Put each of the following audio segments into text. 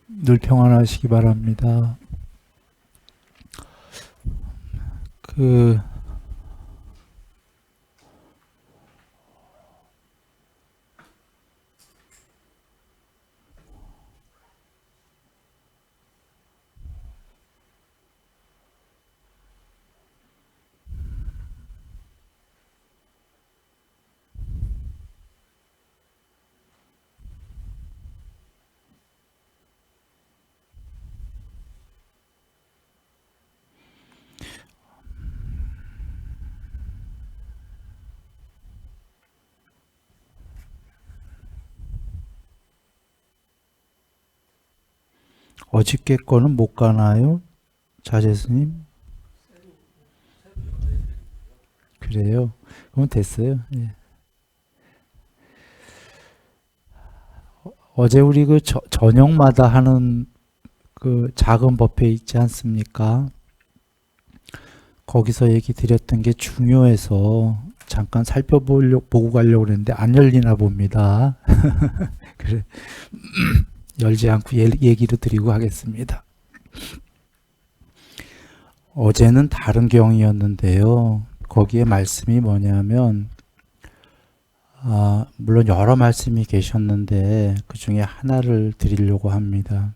늘 평안하시기 바랍니다. 그 어저께 거는 못 가나요? 자제스님? 그래요? 그럼 됐어요. 예. 어제 우리 그 저녁마다 하는 그 작은 법회 있지 않습니까? 거기서 얘기 드렸던 게 중요해서 잠깐 보고 가려고 그랬는데 안 열리나 봅니다. 그래 열지 않고 얘기를 드리고 하겠습니다. 어제는 다른 경이었는데요. 거기에 말씀이 뭐냐면 물론 여러 말씀이 계셨는데 그 중에 하나를 드리려고 합니다.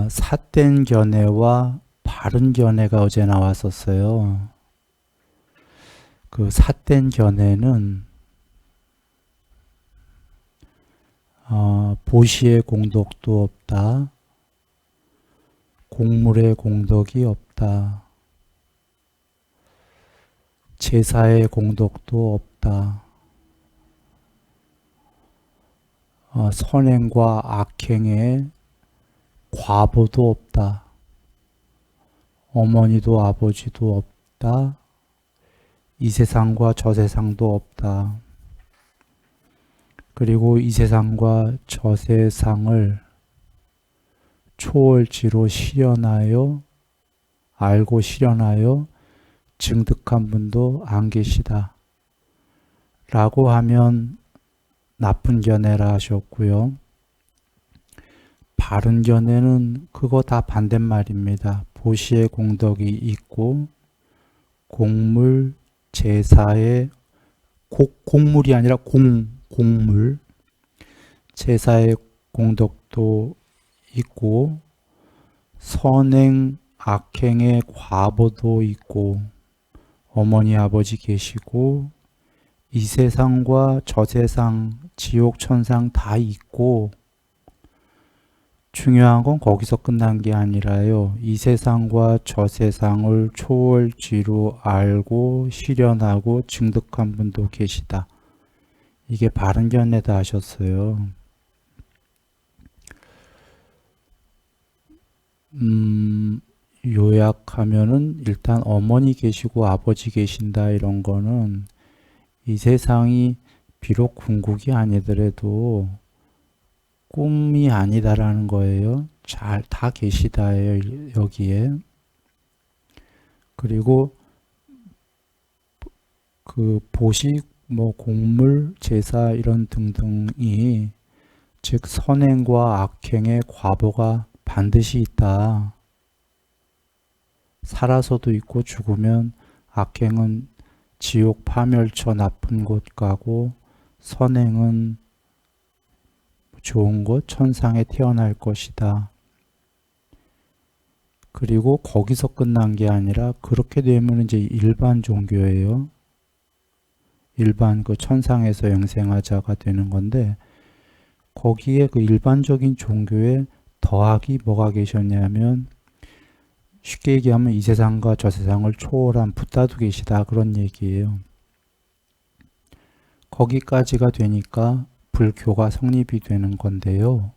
삿된 견해와 바른 견해가 어제 나왔었어요. 그 삿된 견해는 보시의 공덕도 없다. 공물의 공덕이 없다. 제사의 공덕도 없다. 선행과 악행의 과보도 없다. 어머니도 아버지도 없다. 이 세상과 저 세상도 없다. 그리고 이 세상과 저 세상을 초월지로 실현하여 알고 실현하여 증득한 분도 안 계시다. 라고 하면 나쁜 견해라 하셨고요. 바른 견해는 그거 다 반대말입니다. 보시의 공덕이 있고 공물, 제사의 공물이 아니라 공물, 제사의 공덕도 있고 선행, 악행의 과보도 있고 어머니, 아버지 계시고 이 세상과 저 세상, 지옥, 천상 다 있고 중요한 건 거기서 끝난 게 아니라요. 이 세상과 저 세상을 초월지로 알고 실현하고 증득한 분도 계시다. 이게 바른 견해다 하셨어요. 요약하면은 일단 어머니 계시고 아버지 계신다 이런 거는 이 세상이 비록 궁극이 아니더라도 꿈이 아니다라는 거예요. 잘 다 계시다예요, 여기에. 그리고 그 보식, 공물, 제사 이런 등등이 즉 선행과 악행의 과보가 반드시 있다. 살아서도 있고 죽으면 악행은 지옥 파멸처 나쁜 곳 가고 선행은 좋은 곳 천상에 태어날 것이다. 그리고 거기서 끝난 게 아니라 그렇게 되면 이제 일반 종교예요. 일반 그 천상에서 영생하자가 되는 건데 거기에 그 일반적인 종교에 더하기 뭐가 계셨냐면 쉽게 얘기하면 이 세상과 저 세상을 초월한 붓다도 계시다 그런 얘기예요. 거기까지가 되니까 불교가 성립이 되는 건데요.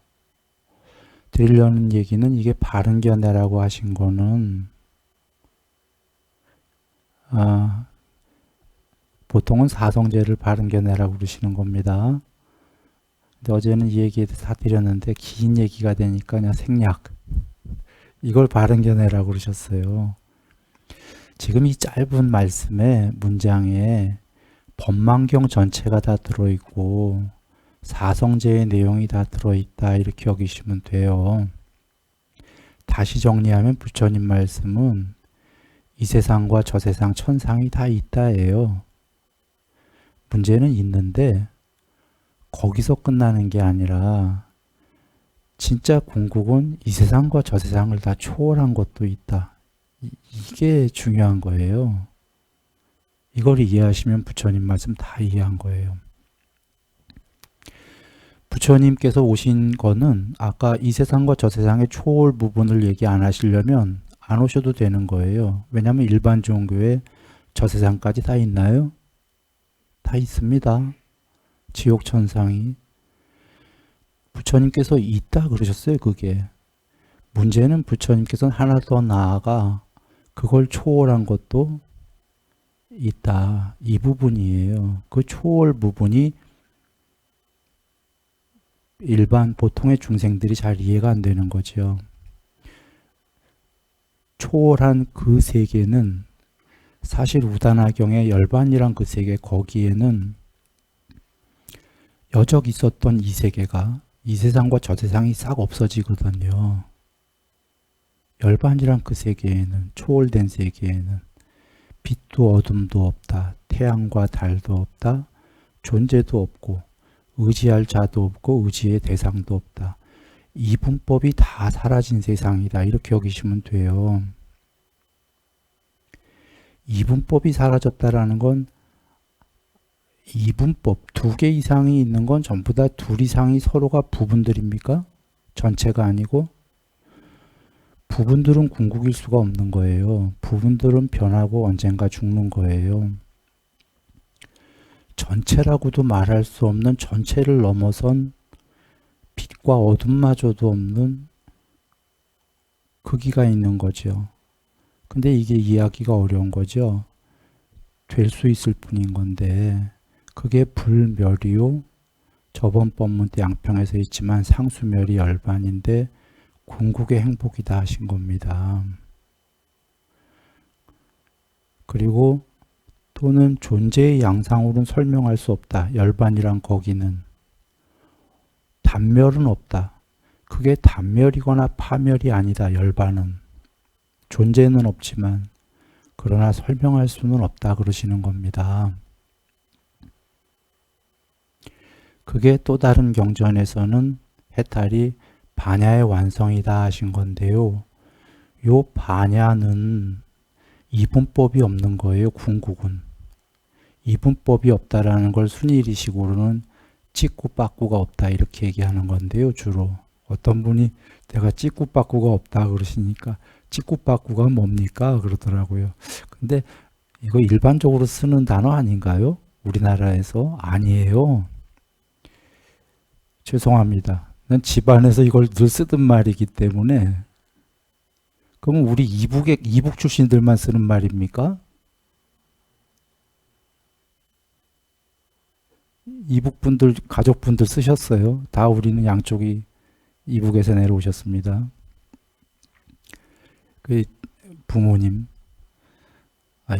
드리려는 얘기는 이게 바른 견해라고 하신 거는 보통은 사성제를 바른 견해라고 그러시는 겁니다. 근데 어제는 이 얘기 다 드렸는데 긴 얘기가 되니까 그냥 생략. 이걸 바른 견해라고 그러셨어요. 지금 이 짧은 말씀에 문장에 법망경 전체가 다 들어있고 사성제의 내용이 다 들어있다 이렇게 여기시면 돼요. 다시 정리하면 부처님 말씀은 이 세상과 저 세상 천상이 다 있다예요. 문제는 있는데 거기서 끝나는 게 아니라 진짜 궁극은 이 세상과 저 세상을 다 초월한 것도 있다. 이게 중요한 거예요. 이걸 이해하시면 부처님 말씀 다 이해한 거예요. 부처님께서 오신 거는 아까 이 세상과 저 세상의 초월 부분을 얘기 안 하시려면 안 오셔도 되는 거예요. 왜냐하면 일반 종교에 저 세상까지 다 있나요? 다 있습니다. 지옥 천상이. 부처님께서 있다 그러셨어요. 그게. 문제는 부처님께서는 하나 더 나아가 그걸 초월한 것도 있다. 이 부분이에요. 그 초월 부분이 일반 보통의 중생들이 잘 이해가 안 되는 거죠. 초월한 그 세계는 사실 우다나경의 열반이란 그 세계 거기에는 여적 있었던 이 세계가 이 세상과 저 세상이 싹 없어지거든요. 열반이란 그 세계에는 초월된 세계에는 빛도 어둠도 없다. 태양과 달도 없다. 존재도 없고 의지할 자도 없고 의지의 대상도 없다. 이분법이 다 사라진 세상이다. 이렇게 여기시면 돼요. 이분법이 사라졌다라는 건 이분법 두 개 이상이 있는 건 전부 다 둘 이상이 서로가 부분들입니까? 전체가 아니고 부분들은 궁극일 수가 없는 거예요. 부분들은 변하고 언젠가 죽는 거예요. 전체라고도 말할 수 없는 전체를 넘어선 빛과 어둠마저도 없는 크기가 있는 거죠. 근데 이게 이해하기가 어려운 거죠. 될 수 있을 뿐인 건데 그게 불멸이요. 저번 법문 때 양평에서 있지만 상수멸이 열반인데 궁극의 행복이다 하신 겁니다. 그리고 또는 존재의 양상으로는 설명할 수 없다. 열반이란 거기는. 단멸은 없다. 그게 단멸이거나 파멸이 아니다. 열반은. 존재는 없지만 그러나 설명할 수는 없다 그러시는 겁니다. 그게 또 다른 경전에서는 해탈이 반야의 완성이다 하신 건데요. 요 반야는 이분법이 없는 거예요. 궁극은. 이분법이 없다라는 걸 순일이식으로는 찍고 빠꾸가 없다 이렇게 얘기하는 건데요. 주로 어떤 분이 내가 찍고 빠꾸가 없다 그러시니까 찍고 빠꾸가 뭡니까 그러더라고요. 근데 이거 일반적으로 쓰는 단어 아닌가요? 우리나라에서? 아니에요. 죄송합니다. 난 집안에서 이걸 늘 쓰던 말이기 때문에. 그러면 우리 이북 출신들만 쓰는 말입니까? 이북분들, 가족분들 쓰셨어요. 다 우리는 양쪽이 이북에서 내려오셨습니다. 그 부모님,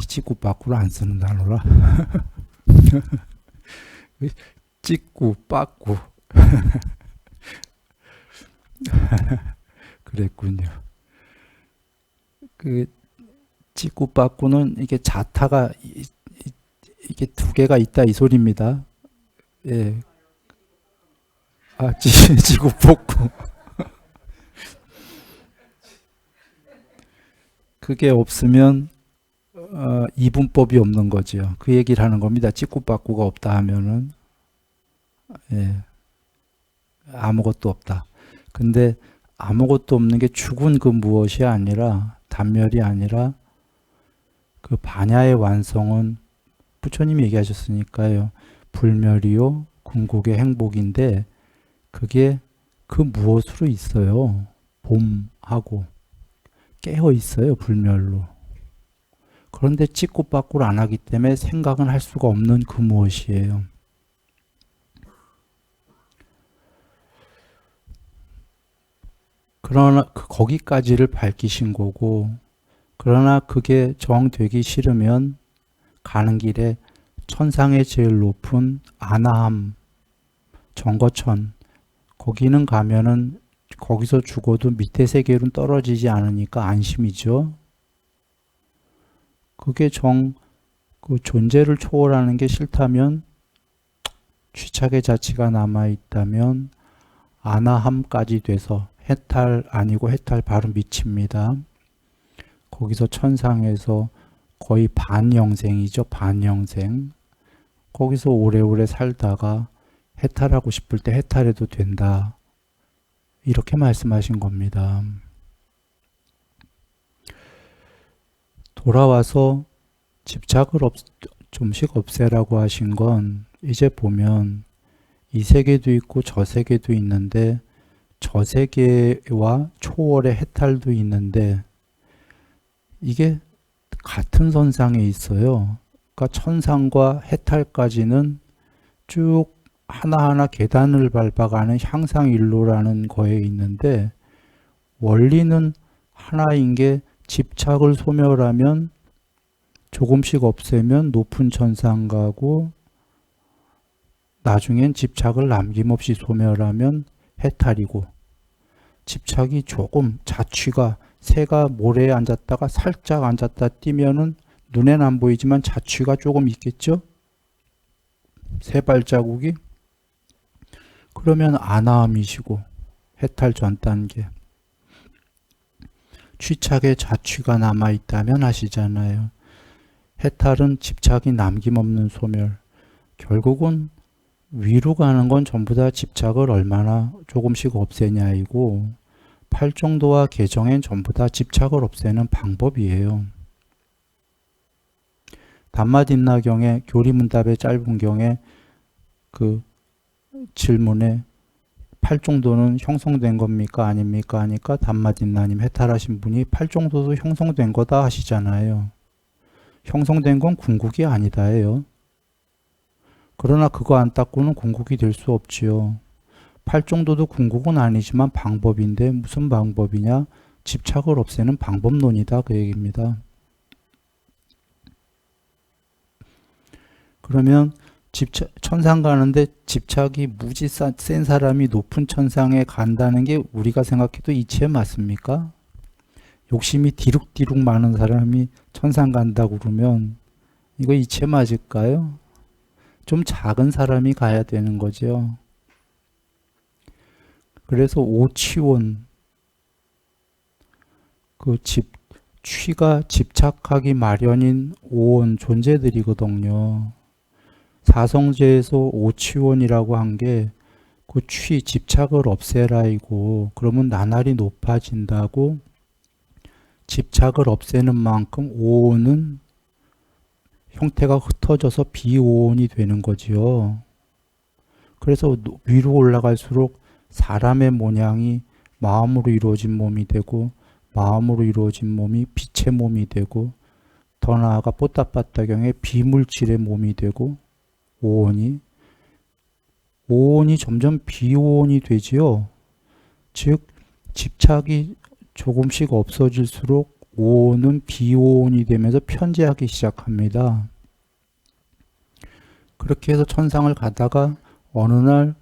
찍고 빠꾸를 안 쓰는 단어라. 찍고 빠꾸. 그랬군요. 그 찍고 빠꾸는 이게 자타가 이게 두 개가 있다 이 소리입니다. 예. 지고 뽑고. 그게 없으면 이분법이 없는 거죠. 그 얘기를 하는 겁니다. 찍고 빠꾸가 없다 하면은 예. 아무것도 없다. 근데 아무것도 없는 게 죽은 그 무엇이 아니라 단멸이 아니라 그 반야의 완성은 부처님이 얘기하셨으니까요. 불멸이요. 궁극의 행복인데 그게 그 무엇으로 있어요. 봄하고 깨어 있어요. 불멸로. 그런데 찍고 빠꾸를 안 하기 때문에 생각은 할 수가 없는 그 무엇이에요. 그러나 거기까지를 밝히신 거고 그러나 그게 정 되기 싫으면 가는 길에 천상의 제일 높은 아나함, 정거천, 거기는 가면은 거기서 죽어도 밑에 세계로는 떨어지지 않으니까 안심이죠. 그게 그 존재를 초월하는 게 싫다면, 취착의 자치가 남아있다면 아나함까지 돼서, 해탈 아니고 해탈 바로 밑입니다. 거기서 천상에서 거의 반영생이죠. 반영생. 거기서 오래오래 살다가 해탈하고 싶을 때 해탈해도 된다. 이렇게 말씀하신 겁니다. 돌아와서 집착을 좀씩 없애라고 하신 건, 이제 보면 이 세계도 있고 저 세계도 있는데, 저 세계와 초월의 해탈도 있는데, 이게 같은 선상에 있어요. 그러니까 천상과 해탈까지는 쭉 하나하나 계단을 밟아가는 향상일로라는 거에 있는데, 원리는 하나인 게, 집착을 소멸하면, 조금씩 없애면 높은 천상 가고, 나중엔 집착을 남김없이 소멸하면 해탈이고, 집착이 조금, 자취가, 새가 모래에 앉았다가 살짝 앉았다 뛰면은 눈엔 안 보이지만 자취가 조금 있겠죠? 새 발자국이. 그러면 아나함이시고, 해탈 전 단계. 취착에 자취가 남아있다면 하시잖아요. 해탈은 집착이 남김없는 소멸. 결국은 위로 가는 건 전부 다 집착을 얼마나 조금씩 없애냐이고, 팔정도와 계정엔 전부 다 집착을 없애는 방법이에요. 담마딘나경의 교리문답의 짧은 경에 그 질문에 팔정도는 형성된 겁니까 아닙니까 하니까, 담마딘나님 해탈하신 분이 팔정도도 형성된 거다 하시잖아요. 형성된 건 궁극이 아니다예요. 그러나 그거 안 닦고는 궁극이 될 수 없지요. 팔정도도 궁극은 아니지만 방법인데, 무슨 방법이냐? 집착을 없애는 방법론이다, 그 얘기입니다. 그러면 천상 가는데 집착이 무지 센 사람이 높은 천상에 간다는 게 우리가 생각해도 이치에 맞습니까? 욕심이 디룩디룩 많은 사람이 천상 간다고 그러면 이거 이치에 맞을까요? 좀 작은 사람이 가야 되는 거죠. 그래서 오치원, 취가 집착하기 마련인 오원 존재들이거든요. 사성제에서 오치원이라고 한 게 그 집착을 없애라이고, 그러면 나날이 높아진다고, 집착을 없애는 만큼 오온은 형태가 흩어져서 비오온이 되는 거지요. 그래서 위로 올라갈수록 사람의 모양이 마음으로 이루어진 몸이 되고, 마음으로 이루어진 몸이 빛의 몸이 되고, 더 나아가 뽀따빠따경의 비물질의 몸이 되고, 오온이 점점 비오온이 되지요. 즉 집착이 조금씩 없어질수록 오온은 비오온이 되면서 편재하기 시작합니다. 그렇게 해서 천상을 가다가 어느 날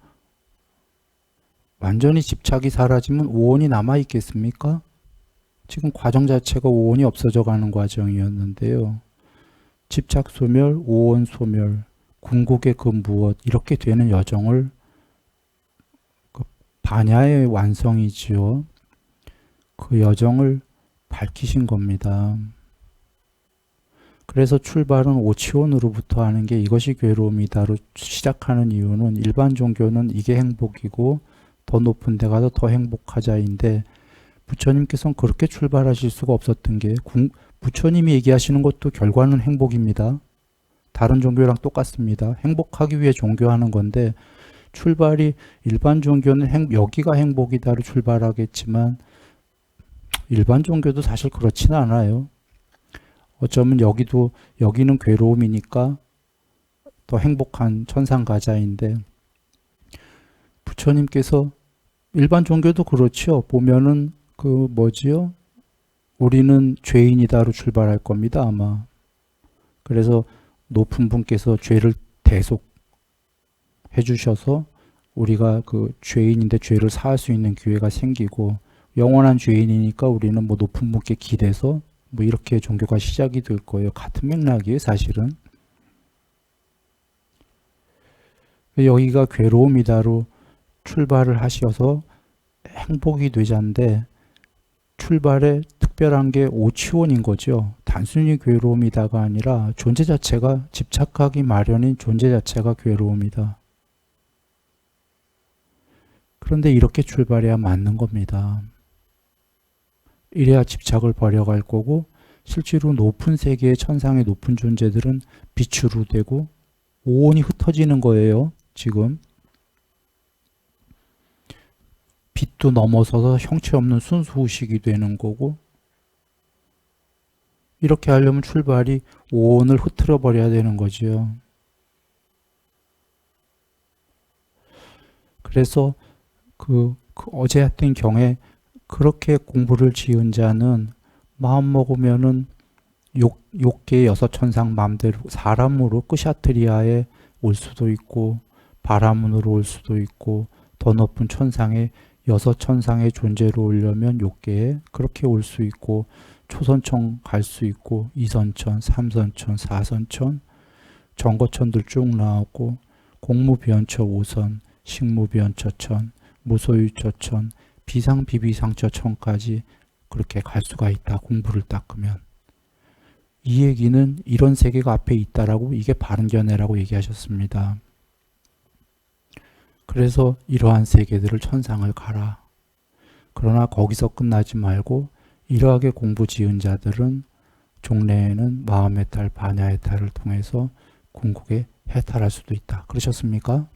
완전히 집착이 사라지면 오온이 남아 있겠습니까? 지금 과정 자체가 오온이 없어져 가는 과정이었는데요. 집착 소멸, 오온 소멸, 궁극의 그 무엇, 이렇게 되는 여정을, 반야의 완성이지요. 그 여정을 밝히신 겁니다. 그래서 출발은 오치원으로부터 하는 게, 이것이 괴로움이다로 시작하는 이유는, 일반 종교는 이게 행복이고 더 높은 데 가서 더 행복하자인데, 부처님께서는 그렇게 출발하실 수가 없었던 게, 부처님이 얘기하시는 것도 결과는 행복입니다. 다른 종교랑 똑같습니다. 행복하기 위해 종교하는 건데, 출발이, 일반 종교는 여기가 행복이다로 출발하겠지만 일반 종교도 사실 그렇지는 않아요. 어쩌면 여기는 괴로움이니까 더 행복한 천상 가자인데, 부처님께서, 일반 종교도 그렇죠. 보면은 우리는 죄인이다로 출발할 겁니다, 아마. 그래서 높은 분께서 죄를 대속해 주셔서 우리가 그 죄인인데 죄를 사할 수 있는 기회가 생기고, 영원한 죄인이니까 우리는 뭐 높은 분께 기대서 뭐 이렇게 종교가 시작이 될 거예요. 같은 맥락이에요, 사실은. 여기가 괴로움이다로 출발을 하셔서 행복이 되자인데, 출발에 특별한 게 오치원인 거죠. 단순히 괴로움이다가 아니라 존재 자체가, 집착하기 마련인 존재 자체가 괴로움이다. 그런데 이렇게 출발해야 맞는 겁니다. 이래야 집착을 버려갈 거고, 실제로 높은 세계의 천상의 높은 존재들은 빛으로 되고 오온이 흩어지는 거예요. 지금 빛도 넘어서서 형체 없는 순수의식이 되는 거고, 이렇게 하려면 출발이 오온을 흐트러 버려야 되는 거죠. 그래서 어제 했던 경에 그렇게 공부를 지은 자는 마음 먹으면은 욕계 여섯 천상 마음대로 사람으로 끄샤트리아에 올 수도 있고, 바라문으로 올 수도 있고, 더 높은 천상에 여섯 천상의 존재로 오려면 욕계에 그렇게 올 수 있고, 초선천 갈 수 있고, 이선천, 삼선천, 사선천, 정거천들 쭉 나오고, 공무비연처 5선, 식무비연처천, 무소유처천, 비상비비상처천까지 그렇게 갈 수가 있다. 공부를 닦으면. 이 얘기는 이런 세계가 앞에 있다라고, 이게 바른견해라고 얘기하셨습니다. 그래서 이러한 세계들을 천상을 가라. 그러나 거기서 끝나지 말고 이러하게 공부 지은 자들은 종래에는 마음의 달, 반야의 달을 통해서 궁극에 해탈할 수도 있다. 그러셨습니까?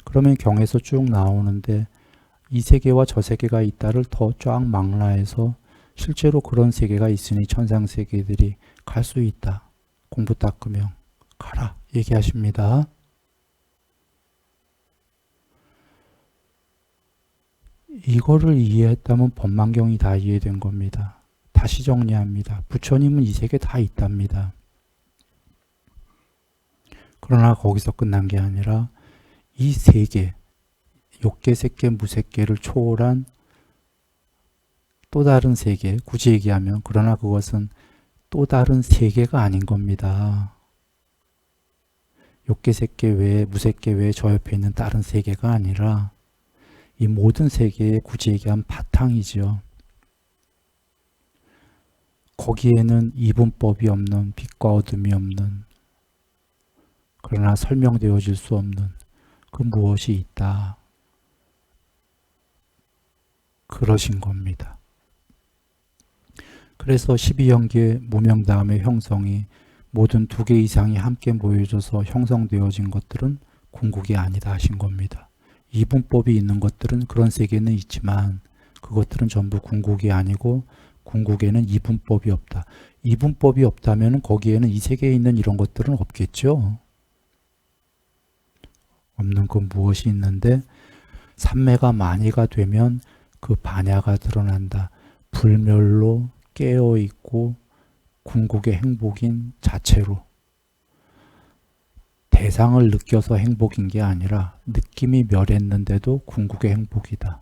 그러면 경에서 쭉 나오는데 이 세계와 저 세계가 있다를 더 쫙 망라해서 실제로 그런 세계가 있으니 천상 세계들이 갈 수 있다. 공부 닦으면 가라 얘기하십니다. 이거를 이해했다면 법망경이 다 이해된 겁니다. 다시 정리합니다. 부처님은 이 세계 다 있답니다. 그러나 거기서 끝난 게 아니라 이 세계, 욕계, 색계, 무색계를 초월한 또 다른 세계, 굳이 얘기하면, 그러나 그것은 또 다른 세계가 아닌 겁니다. 욕계, 색계 외에, 무색계 외에 저 옆에 있는 다른 세계가 아니라 이 모든 세계의 굳이 얘기하면 바탕이죠. 거기에는 이분법이 없는, 빛과 어둠이 없는, 그러나 설명되어질 수 없는 그 무엇이 있다. 그러신 겁니다. 그래서 12연계의 무명다음의 형성이 모든 2개 이상이 함께 모여져서 형성되어진 것들은 궁극이 아니다 하신 겁니다. 이분법이 있는 것들은 그런 세계는 있지만 그것들은 전부 궁극이 아니고, 궁극에는 이분법이 없다. 이분법이 없다면 거기에는 이 세계에 있는 이런 것들은 없겠죠. 없는 건 무엇이 있는데, 삼매가 만이가 되면 그 반야가 드러난다. 불멸로 깨어있고 궁극의 행복인 자체로. 대상을 느껴서 행복인 게 아니라 느낌이 멸했는데도 궁극의 행복이다.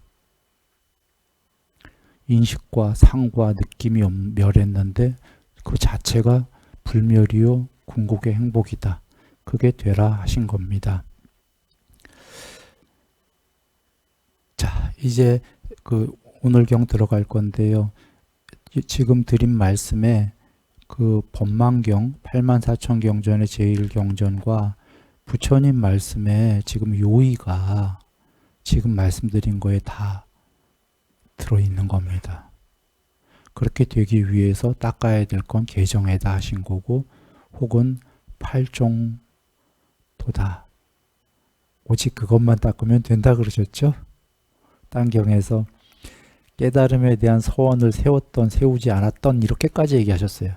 인식과 상과 느낌이 멸했는데 그 자체가 불멸이요 궁극의 행복이다. 그게 되라 하신 겁니다. 자, 이제 오늘 경 들어갈 건데요. 지금 드린 말씀에 그 법망경 84,000경전의 제1경전과 부처님 말씀에 지금 요의가 지금 말씀드린 거에 다 들어있는 겁니다. 그렇게 되기 위해서 닦아야 될 건 개정에다 하신 거고, 혹은 팔종도다. 오직 그것만 닦으면 된다 그러셨죠? 딴 경에서 깨달음에 대한 서원을 세우지 않았던, 이렇게까지 얘기하셨어요.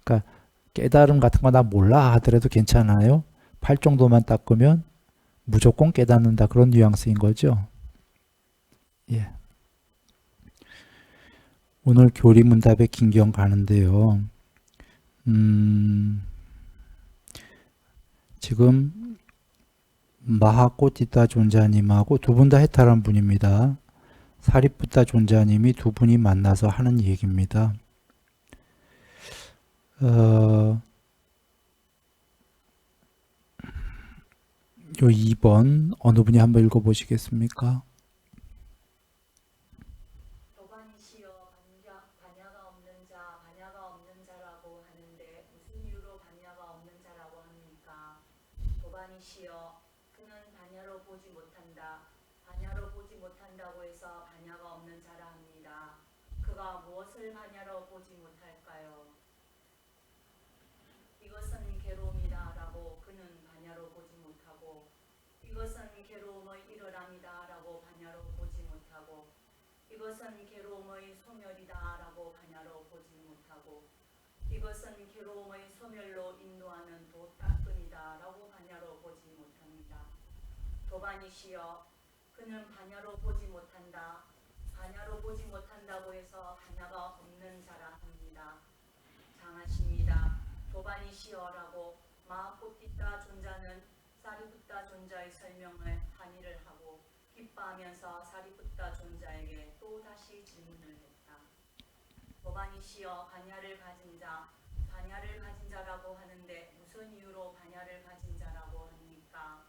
그러니까 깨달음 같은 거 나 몰라 하더라도 괜찮아요. 팔정도만 닦으면 무조건 깨닫는다, 그런 뉘앙스인 거죠. 예. 오늘 교리문답의 긴경 가는데요. 지금 마하꼬티타 존자님하고 두 분 다 해탈한 분입니다. 사리푸타 존자님이 두 분이 만나서 하는 얘기입니다. 요 2번 어느 분이 한번 읽어보시겠습니까? 도반이시여 반야가 없는 자, 반야가 없는 자라고 하는데 무슨 이유로 반야가 없는 자라고 합니까? 도반이시여 그는 반야로 보지 못한다. 반야로 보지 못한다고 해서 반야가 없는 자라 합니다. 그가 무엇을 반야로 보지 못할까요? 이것은 괴로움이다라고 그는 반야로 보지 못하고, 이것은 괴로움의 일어남이다라고 반야로 보지 못하고, 이것은 괴로움의 소멸이다라고 반야로 보지 못하고, 이것은 괴로움의 소멸로 인도하는 도닦음이다라고 반야로 보지 못합니다. 도반이시여 그는 반야로 보지 못한다. 반야로 보지 못한다고 해서 반야가 없는 자라 합니다. 장하십니다. 도반이시여라고 마하코티타 존자는 사리푸타 존자의 설명을 한의를 하고 기뻐하면서 사리푸타 존자에게 또 다시 질문을 했다. 도반이시여 반야를 가진 자, 반야를 가진 자라고 하는데 무슨 이유로 반야를 가진 자라고 합니까?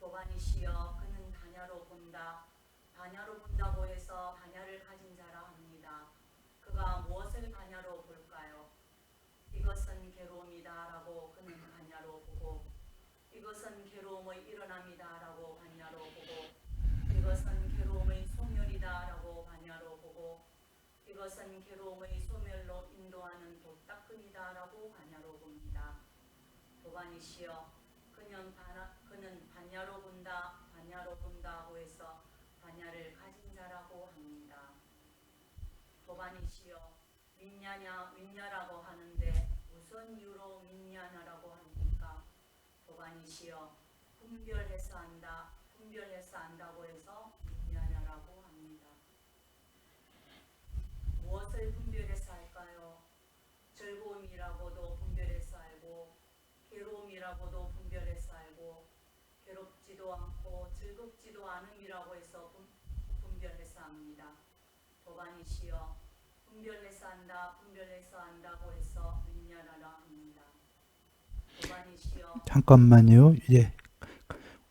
도반이시여 그는 반야로 본다. 반야로 본다고 해서 반야를 가진 자라 합니다. 그가 무엇을 반야로 볼까요? 이것은 괴로움이다라고 그는 반야로 보고, 이것은 괴로움의 일어남이다라고 반야로 보고, 이것은 괴로움의 소멸이다라고 반야로 보고, 이것은 괴로움의 소멸로 인도하는 도닦음이다라고 반야로 봅니다. 도반이시여 그는 반야로 본다, 반야로 본다고 해서 반야를 가진 자라고 합니다. 도반이시여 민야냐 민야라고 하는데 무슨 이유로 민야냐라고 합니까? 도반이시여 분별해서 한다, 분별해서 한다고 해서 민야냐라고 합니다. 무엇을 분별해서 할까요? 즐거움이라고도 분별해서 알고, 괴로움이라고도 분별해서 알고, 괴롭지도 않고 즐겁지도 않음이라고 해서 분별해서 합니다. 도반이시여 분별해서 한다, 분별해서 한다고 해서 민야라라 합니다. 도반이시여 잠깐만요. 예,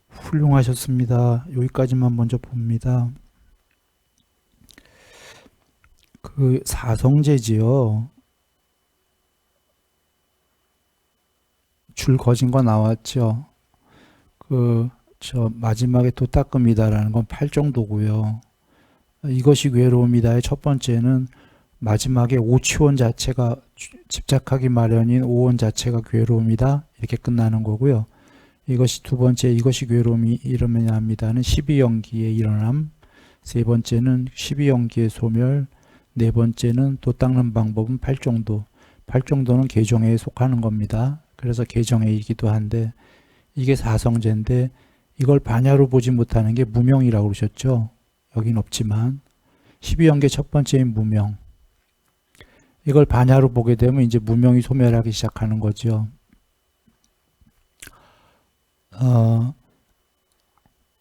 훌륭하셨습니다. 여기까지만 먼저 봅니다. 그 사성제지요. 줄 거진 거 나왔죠. 저 마지막에 도닦음이다라는 건 8정도고요. 이것이 괴로움이다의 첫 번째는 마지막에 오치원 자체가 집착하기 마련인 오원 자체가 괴로움이다 이렇게 끝나는 거고요. 이것이 두 번째 이것이 괴로움이 일어납니다는 12연기의 일어남, 세 번째는 12연기의 소멸, 네 번째는 도 닦는 방법은 8정도. 8정도는 계정에 속하는 겁니다. 그래서 계정에이기도 한데 이게 사성제인데 이걸 반야로 보지 못하는 게 무명이라고 그러셨죠. 여긴 없지만 12연계 첫 번째인 무명. 이걸 반야로 보게 되면 이제 무명이 소멸하기 시작하는 거죠.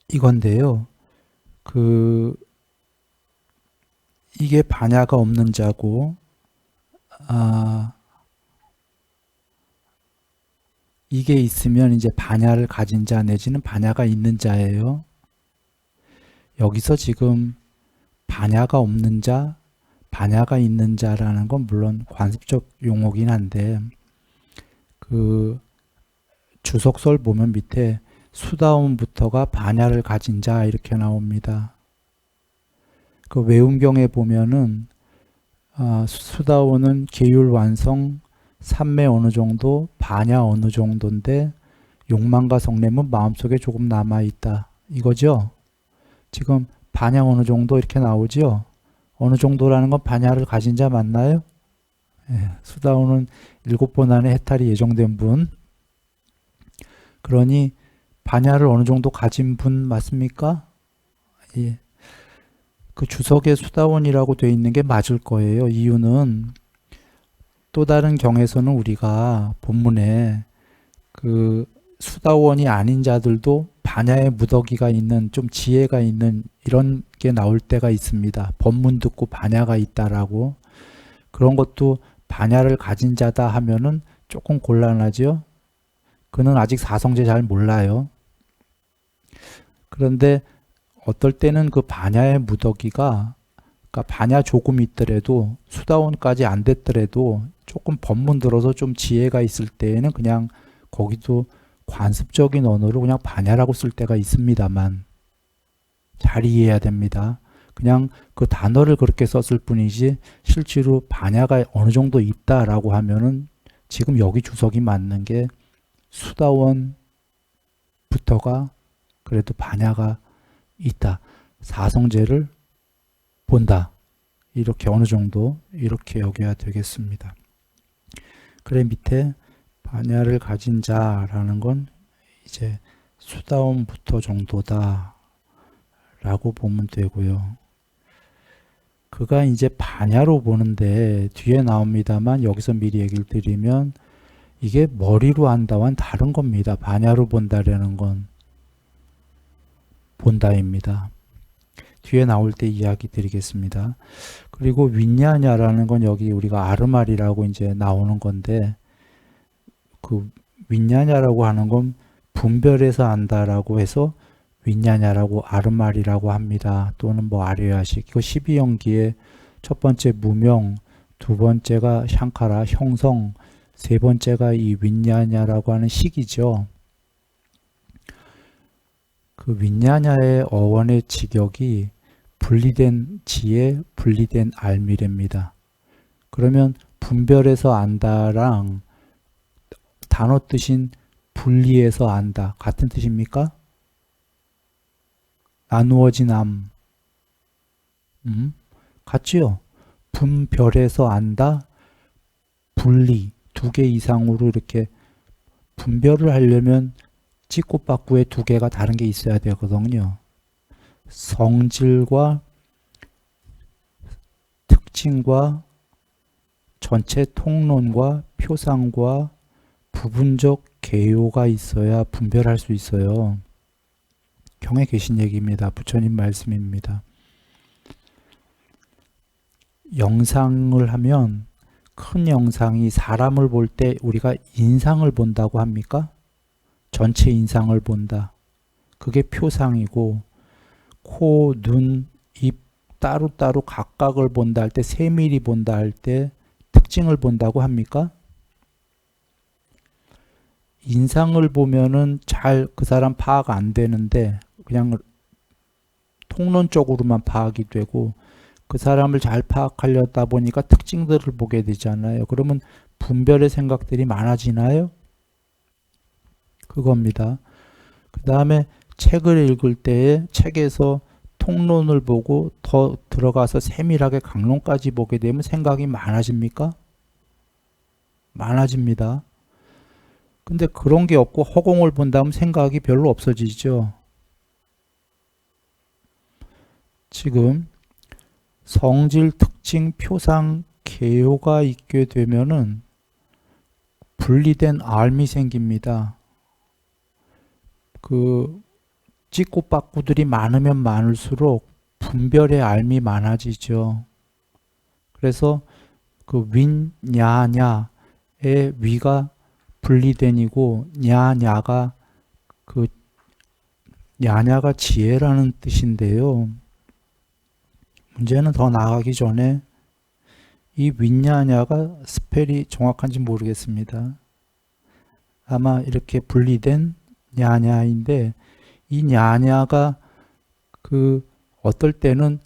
이건데요. 이게 반야가 없는 자고, 이게 있으면 이제 반야를 가진 자 내지는 반야가 있는 자예요. 여기서 지금 반야가 없는 자, 반야가 있는 자라는 건 물론 관습적 용어긴 한데, 주석설 보면 밑에 수다움부터가 반야를 가진 자 이렇게 나옵니다. 그 외음경에 보면은 수다오는 계율 완성, 삼매 어느 정도, 반야 어느 정도인데 욕망과 성냄은 마음속에 조금 남아있다. 이거죠? 지금 반야 어느 정도 이렇게 나오죠? 어느 정도라는 건 반야를 가진 자 맞나요? 예, 수다오는 7번 안에 해탈이 예정된 분. 그러니 반야를 어느 정도 가진 분 맞습니까? 예. 그 주석에 수다원이라고 돼 있는 게 맞을 거예요. 이유는 또 다른 경에서는 우리가 본문에 그 수다원이 아닌 자들도 반야의 무더기가 있는 좀 지혜가 있는 이런 게 나올 때가 있습니다. 법문 듣고 반야가 있다라고. 그런 것도 반야를 가진 자다 하면은 조금 곤란하죠. 그는 아직 사성제 잘 몰라요. 그런데 어떨 때는 그 반야의 무더기가 그러니까 반야 조금 있더라도 수다원까지 안 됐더라도 조금 법문 들어서 좀 지혜가 있을 때에는 그냥 거기도 관습적인 언어로 그냥 반야라고 쓸 때가 있습니다만 잘 이해해야 됩니다. 그냥 그 단어를 그렇게 썼을 뿐이지 실제로 반야가 어느 정도 있다라고 하면은 지금 여기 주석이 맞는 게 수다원부터가 그래도 반야가 있다. 사성제를 본다. 이렇게 어느 정도 이렇게 여겨야 되겠습니다. 그래 밑에 반야를 가진 자라는 건 이제 수다원부터 정도다 라고 보면 되고요. 그가 이제 반야로 보는데 뒤에 나옵니다만 여기서 미리 얘기를 드리면 이게 머리로 한다와는 다른 겁니다. 반야로 본다라는 건 본다입니다. 뒤에 나올 때 이야기 드리겠습니다. 그리고 윈냐냐라는 건 여기 우리가 아르말이라고 이제 나오는 건데 그 윈냐냐라고 하는 건 분별해서 안다라고 해서 윈냐냐라고 아르말이라고 합니다. 또는 뭐 아르야식. 이거 12연기의 첫 번째 무명, 두 번째가 샹카라 형성, 세 번째가 이 윈냐냐라고 하는 식이죠. 그 윈냐냐의 어원의 직역이 분리된 지혜, 분리된 알미래입니다. 그러면 분별해서 안다랑 단어 뜻인 분리해서 안다 같은 뜻입니까? 나누어진 암 같지요? 분별해서 안다, 분리 두 개 이상으로 이렇게 분별을 하려면 찌꼬빠꾸에 두 개가 다른 게 있어야 되거든요. 성질과 특징과 전체 통론과 표상과 부분적 개요가 있어야 분별할 수 있어요. 경에 계신 얘기입니다. 부처님 말씀입니다. 영상을 하면 큰 영상이 사람을 볼 때 우리가 인상을 본다고 합니까? 전체 인상을 본다. 그게 표상이고 코, 눈, 입 따로따로 각각을 본다 할 때 세밀히 본다 할 때 특징을 본다고 합니까? 인상을 보면은 잘 그 사람 파악 안 되는데 그냥 통론적으로만 파악이 되고 그 사람을 잘 파악하려다 보니까 특징들을 보게 되잖아요. 그러면 분별의 생각들이 많아지나요? 그겁니다. 그 다음에 책을 읽을 때에 책에서 통론을 보고 더 들어가서 세밀하게 강론까지 보게 되면 생각이 많아집니까? 많아집니다. 근데 그런 게 없고 허공을 본다면 생각이 별로 없어지죠. 지금 성질, 특징, 표상, 개요가 있게 되면은 분리된 알미 생깁니다. 그 찌꼬빠꾸들이 많으면 많을수록 분별의 알미 많아지죠. 그래서 그 윈냐냐의 위가 분리된이고 냐냐가 그 냐냐가 지혜라는 뜻인데요. 문제는 더 나가기 전에 이 윈냐냐가 스펠이 정확한지 모르겠습니다. 아마 이렇게 분리된 냐냐인데 이 냐냐가 그 어떨 때는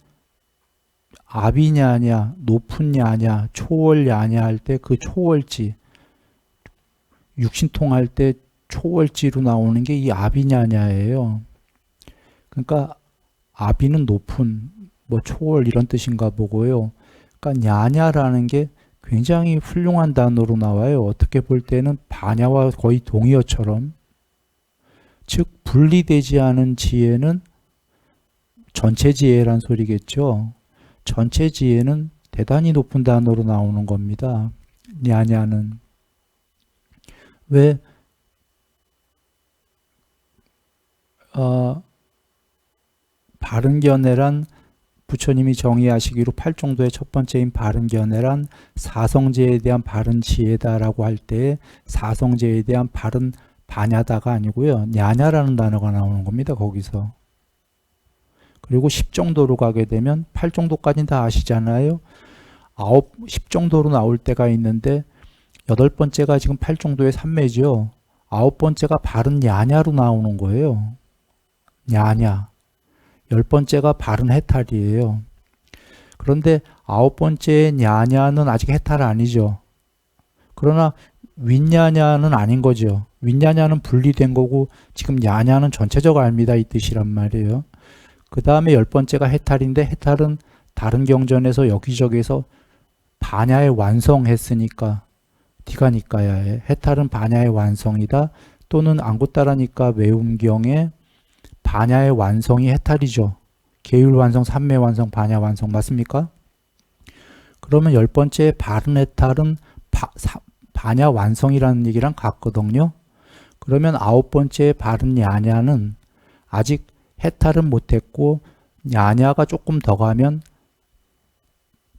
아비냐냐, 높은 냐냐, 초월냐냐 할 때 그 초월지 육신통 할 때 초월지로 나오는 게 이 아비냐냐예요. 그러니까 아비는 높은 뭐 초월 이런 뜻인가 보고요. 그러니까 냐냐라는 게 굉장히 훌륭한 단어로 나와요. 어떻게 볼 때는 반야와 거의 동의어처럼. 즉 분리되지 않은 지혜는 전체 지혜란 소리겠죠. 전체 지혜는 대단히 높은 단어로 나오는 겁니다. 냐냐는. 왜 바른견해란 부처님이 정의하시기로 팔종도의 첫 번째인 바른견해란 사성제에 대한 바른 지혜다라고 할 때 사성제에 대한 바른 반야다가 아니고요. 냐냐라는 단어가 나오는 겁니다. 거기서. 그리고 10정도로 가게 되면 8정도까지는 다 아시잖아요. 10정도로 나올 때가 있는데 8번째가 지금 8정도의 삼매죠. 9번째가 바른 냐냐로 나오는 거예요. 냐냐. 10번째가 바른 해탈이에요. 그런데 9번째의 냐냐는 아직 해탈 아니죠. 그러나 윗냐냐는 아닌 거죠. 윗냐냐는 분리된 거고 지금 냐냐는 전체적 알미다 이 뜻이란 말이에요. 그 다음에 10번째가 해탈인데 해탈은 다른 경전에서 여기저기서 반야의 완성했으니까 디가니까야에 해탈은 반야의 완성이다. 또는 안고따라니까 외움경에 반야의 완성이 해탈이죠. 계율 완성, 삼매 완성, 반야 완성 맞습니까? 그러면 10번째 바른 해탈은 반야 완성이라는 얘기랑 같거든요. 그러면 9번째 바른 야냐는 아직 해탈은 못했고 야냐가 조금 더 가면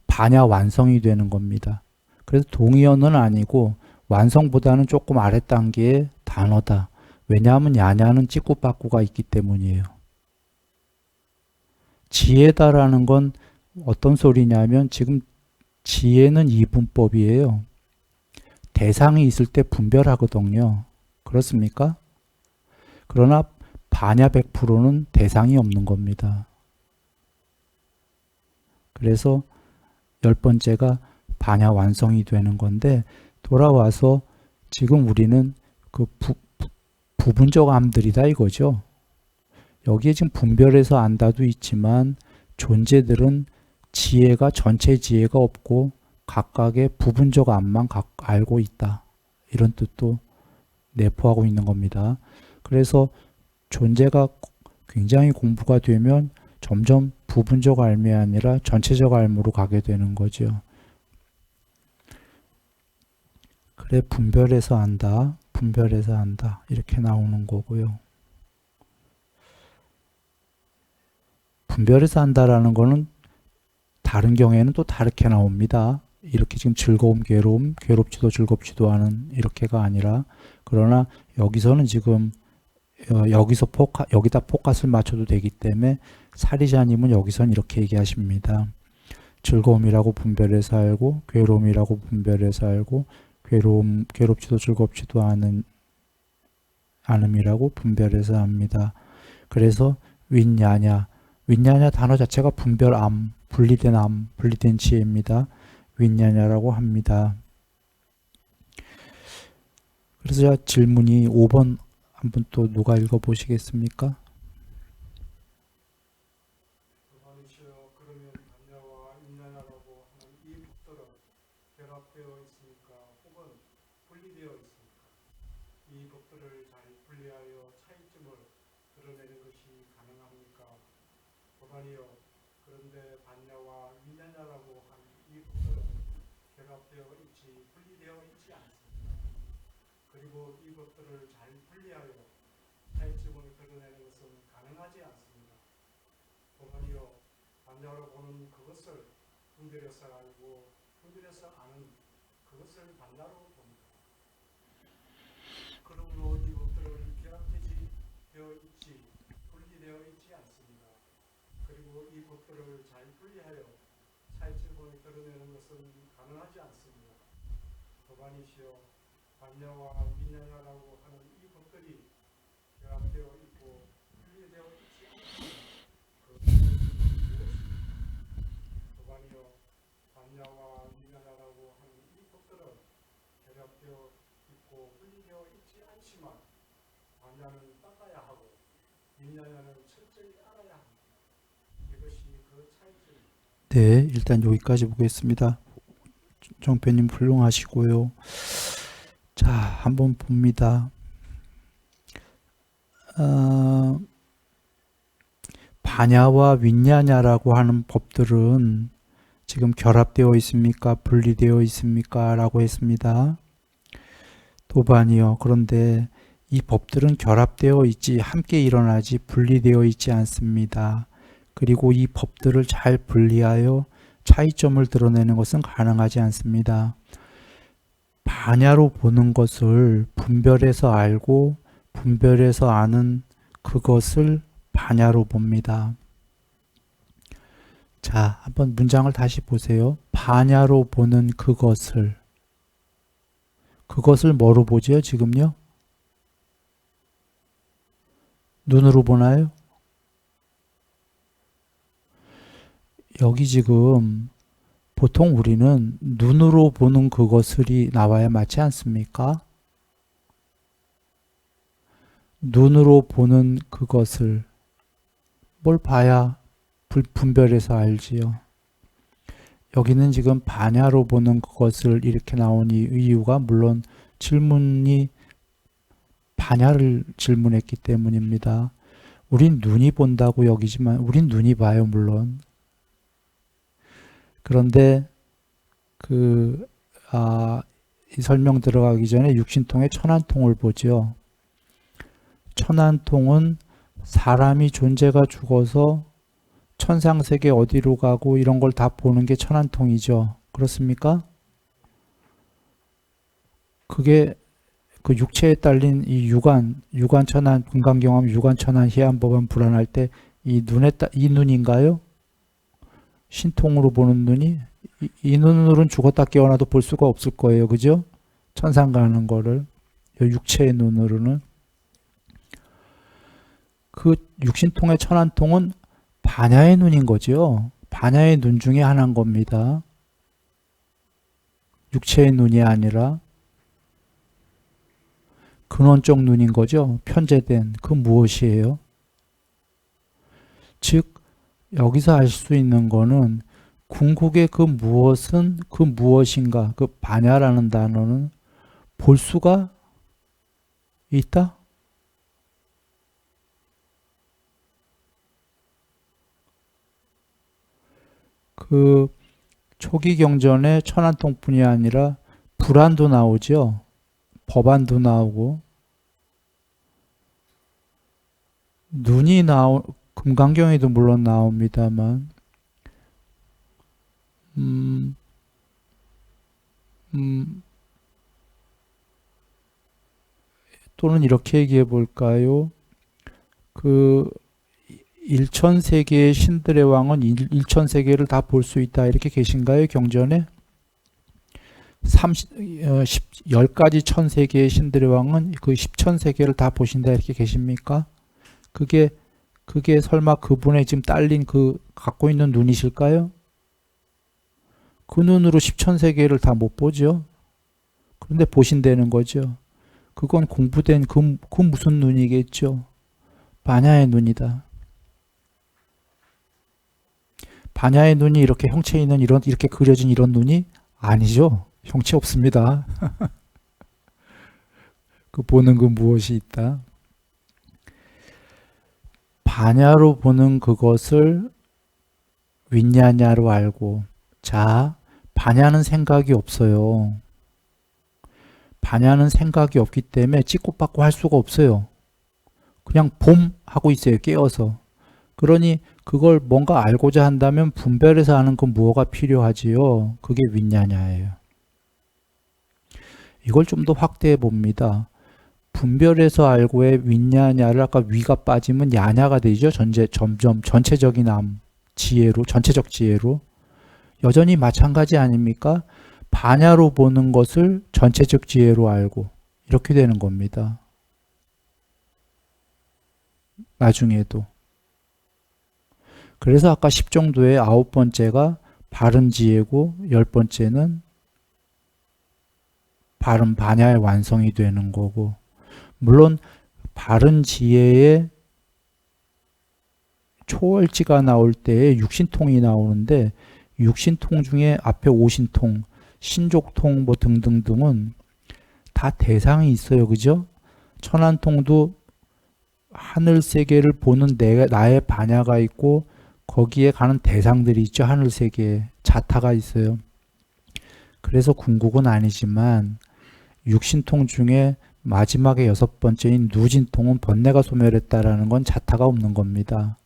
반야 완성이 되는 겁니다. 그래서 동의어는 아니고 완성보다는 조금 아래 단계의 단어다. 왜냐하면 야냐는 찍고빠꾸가 있기 때문이에요. 지혜다라는 건 어떤 소리냐면 지금 지혜는 이분법이에요. 대상이 있을 때 분별하거든요. 그렇습니까? 그러나 반야 100%는 대상이 없는 겁니다. 그래서 10번째가 반야 완성이 되는 건데 돌아와서 지금 우리는 그 부분적 암들이다 이거죠. 여기에 지금 분별해서 안다도 있지만 존재들은 지혜가 전체 지혜가 없고 각각의 부분적 암만 알고 있다. 이런 뜻도 내포하고 있는 겁니다. 그래서 존재가 굉장히 공부가 되면 점점 부분적 알미 아니라 전체적 알무로 가게 되는 거죠. 그래 분별해서 안다. 분별해서 안다. 이렇게 나오는 거고요. 분별해서 안다라는 거는 다른 경우에는 또 다르게 나옵니다. 이렇게 지금 즐거움, 괴로움, 괴롭지도 즐겁지도 않은 이렇게가 아니라 그러나 여기서는 지금 여기다 포커스를 맞춰도 되기 때문에 사리자님은 여기선 이렇게 얘기하십니다. 즐거움이라고 분별해서 알고 괴로움이라고 분별해서 알고 괴롭지도 즐겁지도 않음이라고 분별해서 합니다. 그래서 윗야냐 단어 자체가 분별암, 분리된 지혜입니다. 윗야냐라고 합니다. 그래서 질문이 5번 한번 또 누가 읽어보시겠습니까? 그러면 반야와 윗야냐라고 하는 이 법들은 결합되어 있으니까 혹은 분리되어 있으니까 이 법들을 잘 분리하여 차이점을 드러내는 것이 가능합니까? 도반이요. 그런데 반야와 윗야냐라고 하는 이 법들은 결합되어 있지 분리되어 있지 않습니다. 그리고 이 법들을 잘 분리하여 차이점을 드러내는 것은 가능하지 않습니다. 도반이요. 반야로 보는 그것을 분별해서 알고 분별해서 아는 그것을 반야로 봅니다. 그러므로 이 법들은 결합되어 있지 분리되어 있지 않습니다. 그리고 이 법들을 잘 분리하여 차이점을 드러내는 것은 가능하지 않습니다. 도반이시여 반야와 윗야냐라고 하는 이 법들이 결합되어 있고 분리되어 있지 않습니다. 도반이요 반야와 윗야냐라고 하는 이 법들은 결합되어 있고 분리되어 있지 않지만 반야는 닦아야 하고 윗야냐는 철저히 알아야 합니다. 이것이 그 차이점입니다. 네, 일단 여기까지 보겠습니다. 정표님 훌륭하시고요. 자, 한번 봅니다. 반야와 윈야냐라고 하는 법들은 지금 결합되어 있습니까? 분리되어 있습니까? 라고 했습니다. 도반이요. 그런데 이 법들은 결합되어 있지 함께 일어나지 분리되어 있지 않습니다. 그리고 이 법들을 잘 분리하여 차이점을 드러내는 것은 가능하지 않습니다. 반야로 보는 것을 분별해서 알고 분별해서 아는 그것을 반야로 봅니다. 자, 한번 문장을 다시 보세요. 반야로 보는 그것을 뭐로 보지요, 지금요? 눈으로 보나요? 여기 지금 보통 우리는 눈으로 보는 그것을이 나와야 맞지 않습니까? 눈으로 보는 그것을 뭘 봐야 분별해서 알지요. 여기는 지금 반야로 보는 그것을 이렇게 나온 이유가 물론 질문이 반야를 질문했기 때문입니다. 우린 눈이 본다고 여기지만 우린 눈이 봐요, 물론. 그런데 이 설명 들어가기 전에 육신통의 천안통을 보죠. 천안통은 사람이 존재가 죽어서 천상세계 어디로 가고 이런 걸 다 보는 게 천안통이죠. 그렇습니까? 그게 그 육체에 딸린 이 유관천안, 금강경험, 유관천안, 희안법은 불안할 때 이 눈인가요? 신통으로 보는 눈이? 이 눈으로는 죽었다 깨어나도 볼 수가 없을 거예요. 그죠? 천상 가는 거를. 육체의 눈으로는. 그 육신통의 천안통은 반야의 눈인 거죠. 반야의 눈 중에 하나인 겁니다. 육체의 눈이 아니라 근원적 눈인 거죠. 편재된 그 무엇이에요? 즉 여기서 알 수 있는 거는 궁극의 그 무엇은 그 무엇인가, 그 반야라는 단어는 볼 수가 있다? 그 초기 경전에 천안통뿐이 아니라 불안도 나오죠. 법안도 나오고 눈이 금강경에도 물론 나옵니다만 또는 이렇게 얘기해 볼까요? 그 일천세계의 신들의 왕은 일천세계를 다 볼 수 있다 이렇게 계신가요? 경전에? 10가지 천세계의 신들의 왕은 그 10천세계를 다 보신다 이렇게 계십니까? 그게 설마 그분의 지금 딸린 갖고 있는 눈이실까요? 그 눈으로 10천세계를 다 못 보죠. 그런데 보신다는 거죠. 그건 공부된 그 무슨 눈이겠죠. 반야의 눈이다. 반야의 눈이 이렇게 형체 있는 이렇게 그려진 이런 눈이 아니죠. 형체 없습니다. 그 보는 그 무엇이 있다. 반야로 보는 그것을 윈야냐로 알고. 자, 반야는 생각이 없어요. 반야는 생각이 없기 때문에 찍고 받고 할 수가 없어요. 그냥 봄 하고 있어요. 깨어서. 그러니 그걸 뭔가 알고자 한다면 분별해서 아는 그 무엇가 필요하지요. 그게 윈야냐예요. 이걸 좀 더 확대해 봅니다. 분별해서 알고의 윈야냐를 아까 위가 빠지면 야냐가 되죠. 점점 전체적인 지혜로, 전체적 지혜로. 여전히 마찬가지 아닙니까? 반야로 보는 것을 전체적 지혜로 알고 이렇게 되는 겁니다. 나중에도. 그래서 아까 10정도의 9번째가 바른 지혜고 10번째는 바른 반야의 완성이 되는 거고, 물론 바른 지혜의 초월지가 나올 때에 육신통이 나오는데 육신통 중에 앞에 오신통, 신족통 뭐 등등등은 다 대상이 있어요. 그죠? 천안통도 하늘 세계를 보는 나의 반야가 있고 거기에 가는 대상들이 있죠. 하늘 세계에 자타가 있어요. 그래서 궁극은 아니지만 육신통 중에 마지막에 6번째인 누진통은 번뇌가 소멸했다라는 건 자타가 없는 겁니다.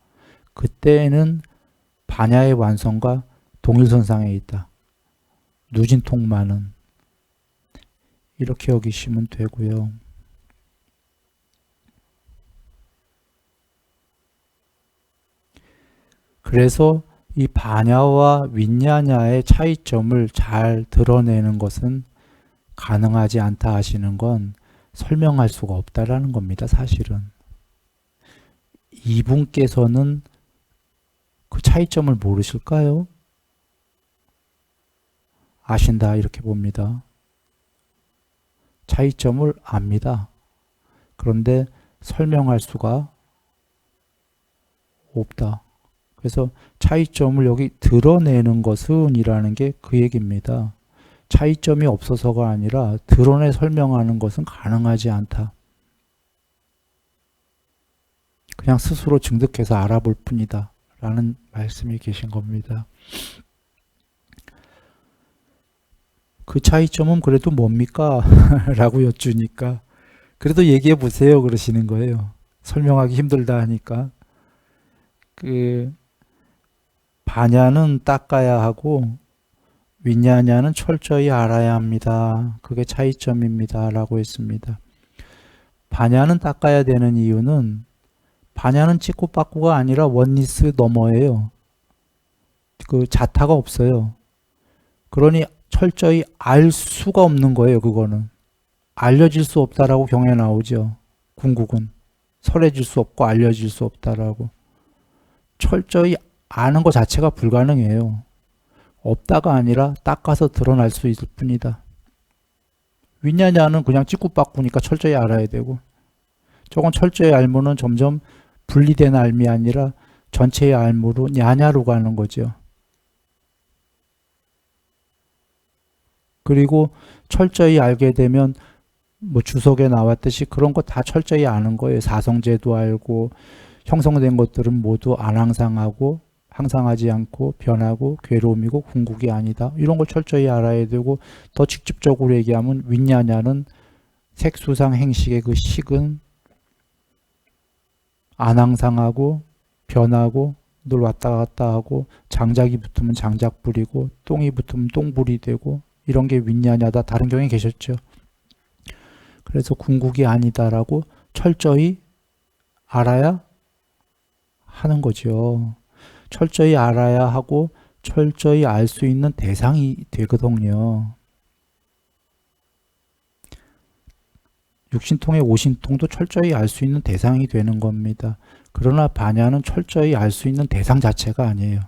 그때는 반야의 완성과 동일선상에 있다. 누진통만은 이렇게 여기시면 되고요. 그래서 이 반야와 윈야냐의 차이점을 잘 드러내는 것은 가능하지 않다 하시는 건 설명할 수가 없다라는 겁니다. 사실은. 이분께서는 그 차이점을 모르실까요? 아신다 이렇게 봅니다. 차이점을 압니다. 그런데 설명할 수가 없다. 그래서 차이점을 여기 드러내는 것은 이라는 게 그 얘기입니다. 차이점이 없어서가 아니라 드러내 설명하는 것은 가능하지 않다. 그냥 스스로 증득해서 알아볼 뿐이다. 라는 말씀이 계신 겁니다. 그 차이점은 그래도 뭡니까? 라고 여쭈니까 그래도 얘기해 보세요. 그러시는 거예요. 설명하기 힘들다 하니까. 반야는 닦아야 하고 윈야냐는 철저히 알아야 합니다. 그게 차이점입니다. 라고 했습니다. 반야는 닦아야 되는 이유는 반야는 찍고 빠꾸가 아니라 원리스 너머예요. 그 자타가 없어요. 그러니 철저히 알 수가 없는 거예요. 그거는. 알려질 수 없다라고 경에 나오죠. 궁극은. 설해질 수 없고 알려질 수 없다라고. 철저히 아는 것 자체가 불가능해요. 없다가 아니라 닦아서 드러날 수 있을 뿐이다. 윈야냐는 그냥 찍고 빠꾸니까 철저히 알아야 되고 저건 철저히 알면은 점점 분리된 알미 아니라 전체의 알무로 냐냐로 가는 거죠. 그리고 철저히 알게 되면 뭐 주석에 나왔듯이 그런 거 다 철저히 아는 거예요. 사성제도 알고 형성된 것들은 모두 안항상하고 항상하지 않고 변하고 괴로움이고 궁극이 아니다. 이런 걸 철저히 알아야 되고 더 직접적으로 얘기하면 윈야냐는 색수상 행식의 그 식은 안항상하고 변하고 늘 왔다 갔다 하고 장작이 붙으면 장작 뿌리고 똥이 붙으면 똥불이 되고 이런 게 윈야냐다. 다른 경우에 계셨죠. 그래서 궁극이 아니다라고 철저히 알아야 하는 거죠. 철저히 알아야 하고 철저히 알 수 있는 대상이 되거든요. 육신통의 오신통도 철저히 알 수 있는 대상이 되는 겁니다. 그러나 반야는 철저히 알 수 있는 대상 자체가 아니에요.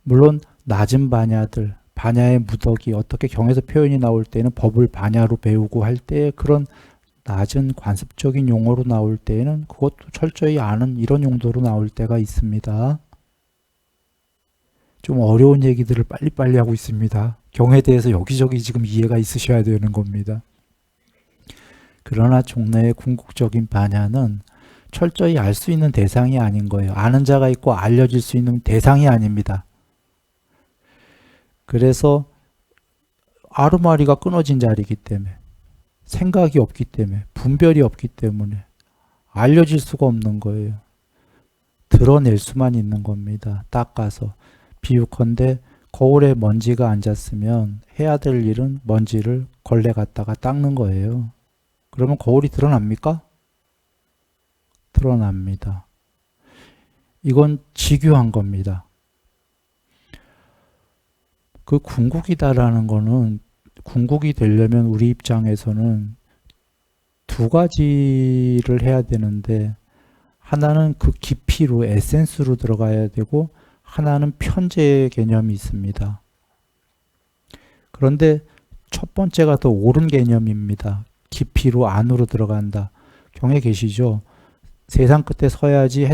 물론 낮은 반야들, 반야의 무덕이 어떻게 경에서 표현이 나올 때는 법을 반야로 배우고 할 때 그런 낮은 관습적인 용어로 나올 때에는 그것도 철저히 아는 이런 용도로 나올 때가 있습니다. 좀 어려운 얘기들을 빨리빨리 하고 있습니다. 경에 대해서 여기저기 지금 이해가 있으셔야 되는 겁니다. 그러나 종래의 궁극적인 반야는 철저히 알 수 있는 대상이 아닌 거예요. 아는 자가 있고 알려질 수 있는 대상이 아닙니다. 그래서 아르마리가 끊어진 자리이기 때문에 생각이 없기 때문에 분별이 없기 때문에 알려질 수가 없는 거예요. 드러낼 수만 있는 겁니다. 닦아서. 비유컨대 거울에 먼지가 앉았으면 해야 될 일은 먼지를 걸레 갖다가 닦는 거예요. 그러면 거울이 드러납니까? 드러납니다. 이건 직유한 겁니다. 그 궁극이다라는 거는 궁극이 되려면 우리 입장에서는 두 가지를 해야 되는데 하나는 그 깊이로 에센스로 들어가야 되고 하나는 편재 개념이 있습니다. 그런데 첫 번째가 더 옳은 개념입니다. 깊이로 안으로 들어간다. 경에 계시죠? 세상 끝에 서야지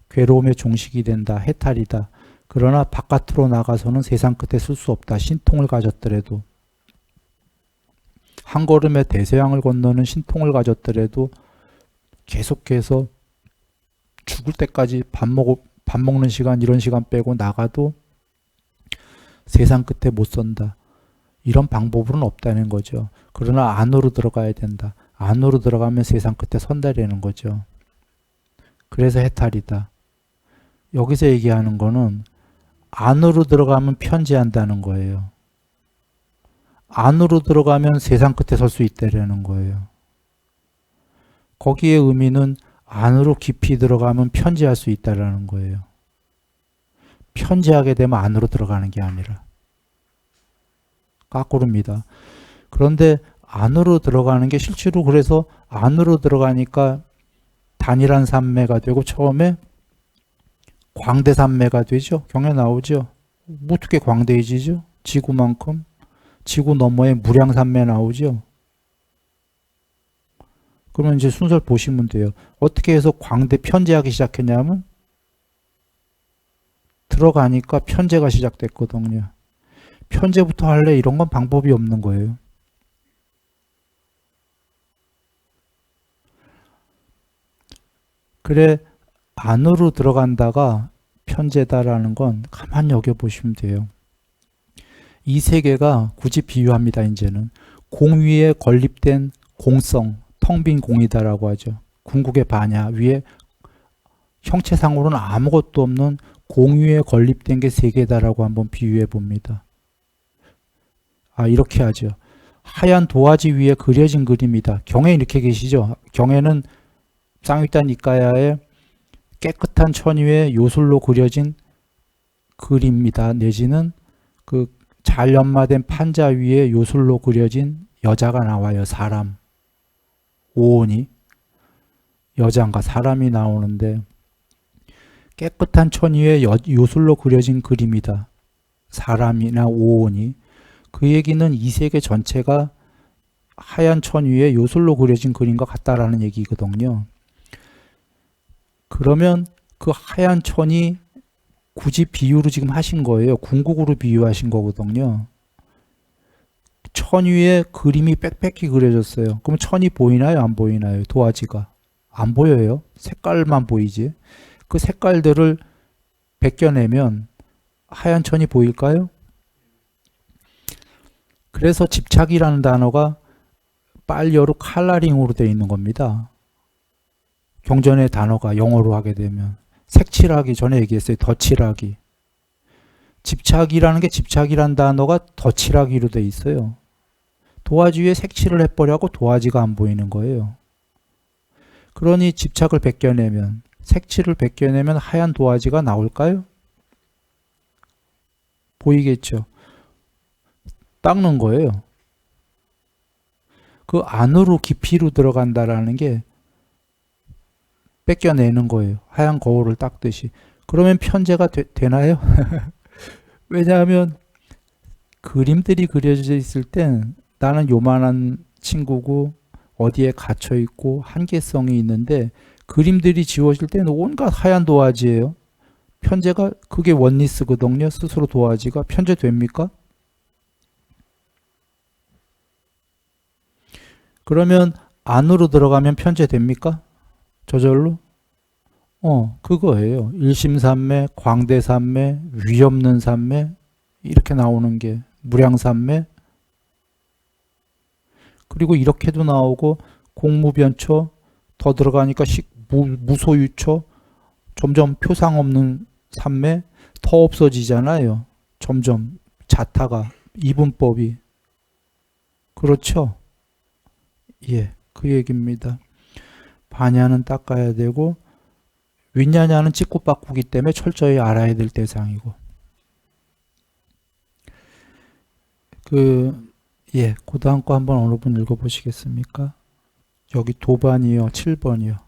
괴로움의 종식이 된다. 해탈이다. 그러나 바깥으로 나가서는 세상 끝에 쓸 수 없다. 신통을 가졌더라도. 한 걸음에 대서양을 건너는 신통을 가졌더라도 계속해서 죽을 때까지 밥 먹는 시간 이런 시간 빼고 나가도 세상 끝에 못 선다. 이런 방법은 없다는 거죠. 그러나 안으로 들어가야 된다. 안으로 들어가면 세상 끝에 선다라는 거죠. 그래서 해탈이다. 여기서 얘기하는 거는 안으로 들어가면 편지한다는 거예요. 안으로 들어가면 세상 끝에 설 수 있다라는 거예요. 거기에 의미는 안으로 깊이 들어가면 편지할 수 있다라는 거예요. 편지하게 되면 안으로 들어가는 게 아니라 거꾸로입니다. 그런데 안으로 들어가는 게 실제로 그래서 안으로 들어가니까 단일한 산매가 되고 처음에 광대산매가 되죠. 경에 나오죠. 어떻게 광대해지죠? 지구만큼. 지구 너머에 무량산매 나오죠. 그러면 이제 순서를 보시면 돼요. 어떻게 해서 광대 편제하기 시작했냐면 들어가니까 편제가 시작됐거든요. 편제부터 할래? 이런 건 방법이 없는 거예요. 그래 안으로 들어간다가 편제다라는 건 가만히 여겨보시면 돼요. 이 세계가 굳이 비유합니다. 이제는 공 위에 건립된 공성, 텅 빈 공이다라고 하죠. 궁극의 반야 위에 형체상으로는 아무것도 없는 공 위에 건립된 게 세계다라고 한번 비유해 봅니다. 이렇게 하죠. 하얀 도화지 위에 그려진 그림이다. 경에 이렇게 계시죠. 경에는 쌍윗단 이까야에 깨끗한 천 위에 요술로 그려진 그림이다. 내지는 그 잘 연마된 판자 위에 요술로 그려진 여자가 나와요. 사람. 오온이. 여자인가 사람이 나오는데 깨끗한 천 위에 요술로 그려진 그림이다. 사람이나 오온이. 그 얘기는 이 세계 전체가 하얀 천 위에 요술로 그려진 그림과 같다라는 얘기거든요. 그러면 그 하얀 천이 굳이 비유로 지금 하신 거예요. 궁극으로 비유하신 거거든요. 천 위에 그림이 빽빽히 그려졌어요. 그럼 천이 보이나요? 안 보이나요? 도화지가. 안 보여요. 색깔만 보이지. 그 색깔들을 벗겨내면 하얀 천이 보일까요? 그래서 집착이라는 단어가 빨리어로 컬러링으로 되어 있는 겁니다. 경전의 단어가 영어로 하게 되면 색칠하기 전에 얘기했어요. 덧칠하기. 집착이라는 게 집착이라는 단어가 덧칠하기로 되어 있어요. 도화지 위에 색칠을 해버려고 도화지가 안 보이는 거예요. 그러니 집착을 벗겨내면 색칠을 벗겨내면 하얀 도화지가 나올까요? 보이겠죠. 닦는 거예요. 그 안으로 깊이로 들어간다라는 게 뺏겨내는 거예요. 하얀 거울을 닦듯이. 그러면 편제가 되나요? 왜냐하면 그림들이 그려져 있을 땐 나는 요만한 친구고 어디에 갇혀 있고 한계성이 있는데 그림들이 지워질 때는 온갖 하얀 도화지예요. 편제가 그게 원리스거든요. 스스로 도화지가 편제됩니까? 그러면 안으로 들어가면 편제됩니까? 저절로? 그거예요. 일심산매, 광대산매, 위없는 산매 이렇게 나오는 게 무량산매. 그리고 이렇게도 나오고 공무변초 더 들어가니까 무소유초 점점 표상 없는 산매 더 없어지잖아요. 점점 자타가 이분법이 그렇죠. 예, 그 얘기입니다. 반야는 닦아야 되고 윈야냐는 찍고 바꾸기 때문에 철저히 알아야 될 대상이고 그 다음 거 한번 어느 분 읽어보시겠습니까? 여기 도반이요. 7번이요.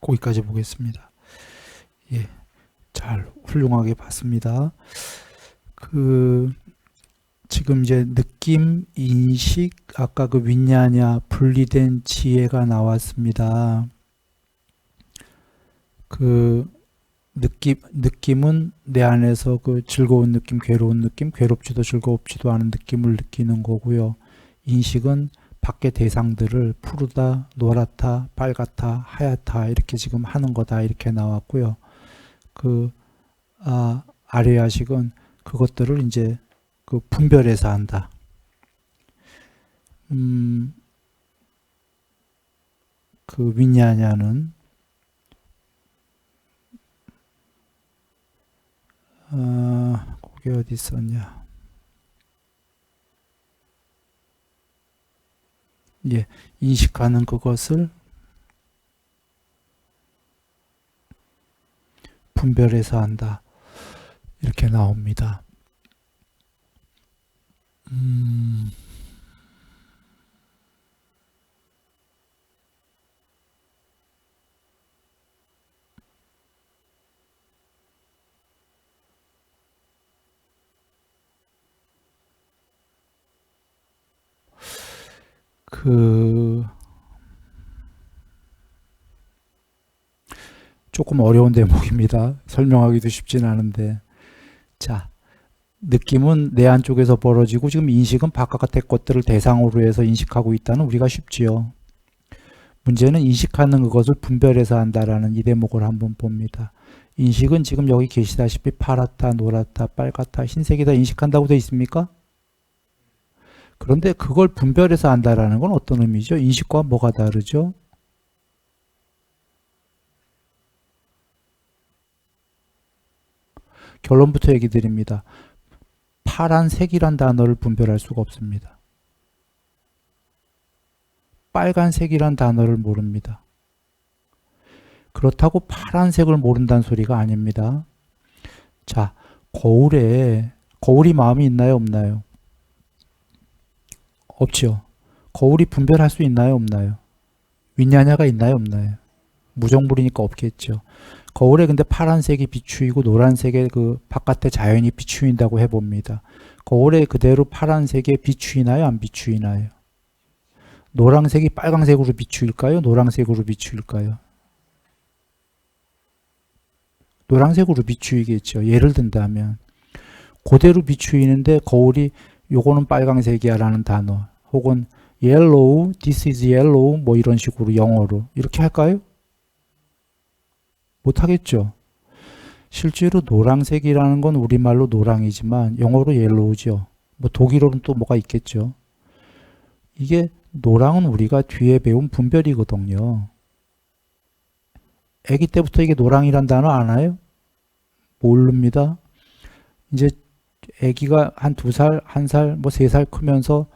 거기까지 보겠습니다. 예, 잘 훌륭하게 봤습니다. 지금 이제 느낌, 인식, 아까 그 윈냐냐 분리된 지혜가 나왔습니다. 느낌은 내 안에서 그 즐거운 느낌, 괴로운 느낌, 괴롭지도 즐겁지도 않은 느낌을 느끼는 거고요. 인식은 밖의 대상들을 푸르다, 노랗다, 빨갛다, 하얗다 이렇게 지금 하는 거다 이렇게 나왔고요. 아뢰야식은 그것들을 이제 그 분별해서 한다. 윈냐냐는 그게 어디 있었냐? 예, 인식하는 그것을 분별해서 한다. 이렇게 나옵니다. 조금 어려운 대목입니다. 설명하기도 쉽진 않은데. 자, 느낌은 내 안쪽에서 벌어지고 지금 인식은 바깥의 것들을 대상으로 해서 인식하고 있다는 우리가 쉽지요. 문제는 인식하는 그것을 분별해서 한다라는 이 대목을 한번 봅니다. 인식은 지금 여기 계시다시피 파랗다, 노랗다, 빨갛다, 흰색이다 인식한다고 되어 있습니까? 그런데 그걸 분별해서 한다라는 건 어떤 의미죠? 인식과 뭐가 다르죠? 결론부터 얘기 드립니다. 파란색이란 단어를 분별할 수가 없습니다. 빨간색이란 단어를 모릅니다. 그렇다고 파란색을 모른다는 소리가 아닙니다. 자, 거울이 마음이 있나요, 없나요? 없죠. 거울이 분별할 수 있나요, 없나요? 윈냐냐가 있나요, 없나요? 무정물이니까 없겠죠. 거울에 근데 파란색이 비추이고 노란색에 그 바깥에 자연이 비추인다고 해봅니다. 거울에 그대로 파란색에 비추이나요, 안 비추이나요? 노란색이 빨강색으로 비추일까요? 노란색으로 비추일까요? 노란색으로 비추이겠죠. 예를 든다면 그대로 비추이는데 거울이 요거는 빨강색이야 라는 단어 혹은 yellow, this is yellow 뭐 이런 식으로 영어로 이렇게 할까요? 못하겠죠. 실제로 노란색이라는 건 우리말로 노랑이지만 영어로 yellow죠. 뭐 독일어는 또 뭐가 있겠죠. 이게 노랑은 우리가 뒤에 배운 분별이거든요. 아기 때부터 이게 노랑이란 단어 아나요? 모릅니다. 이제 아기가 한 2살, 1살, 뭐 3살 크면서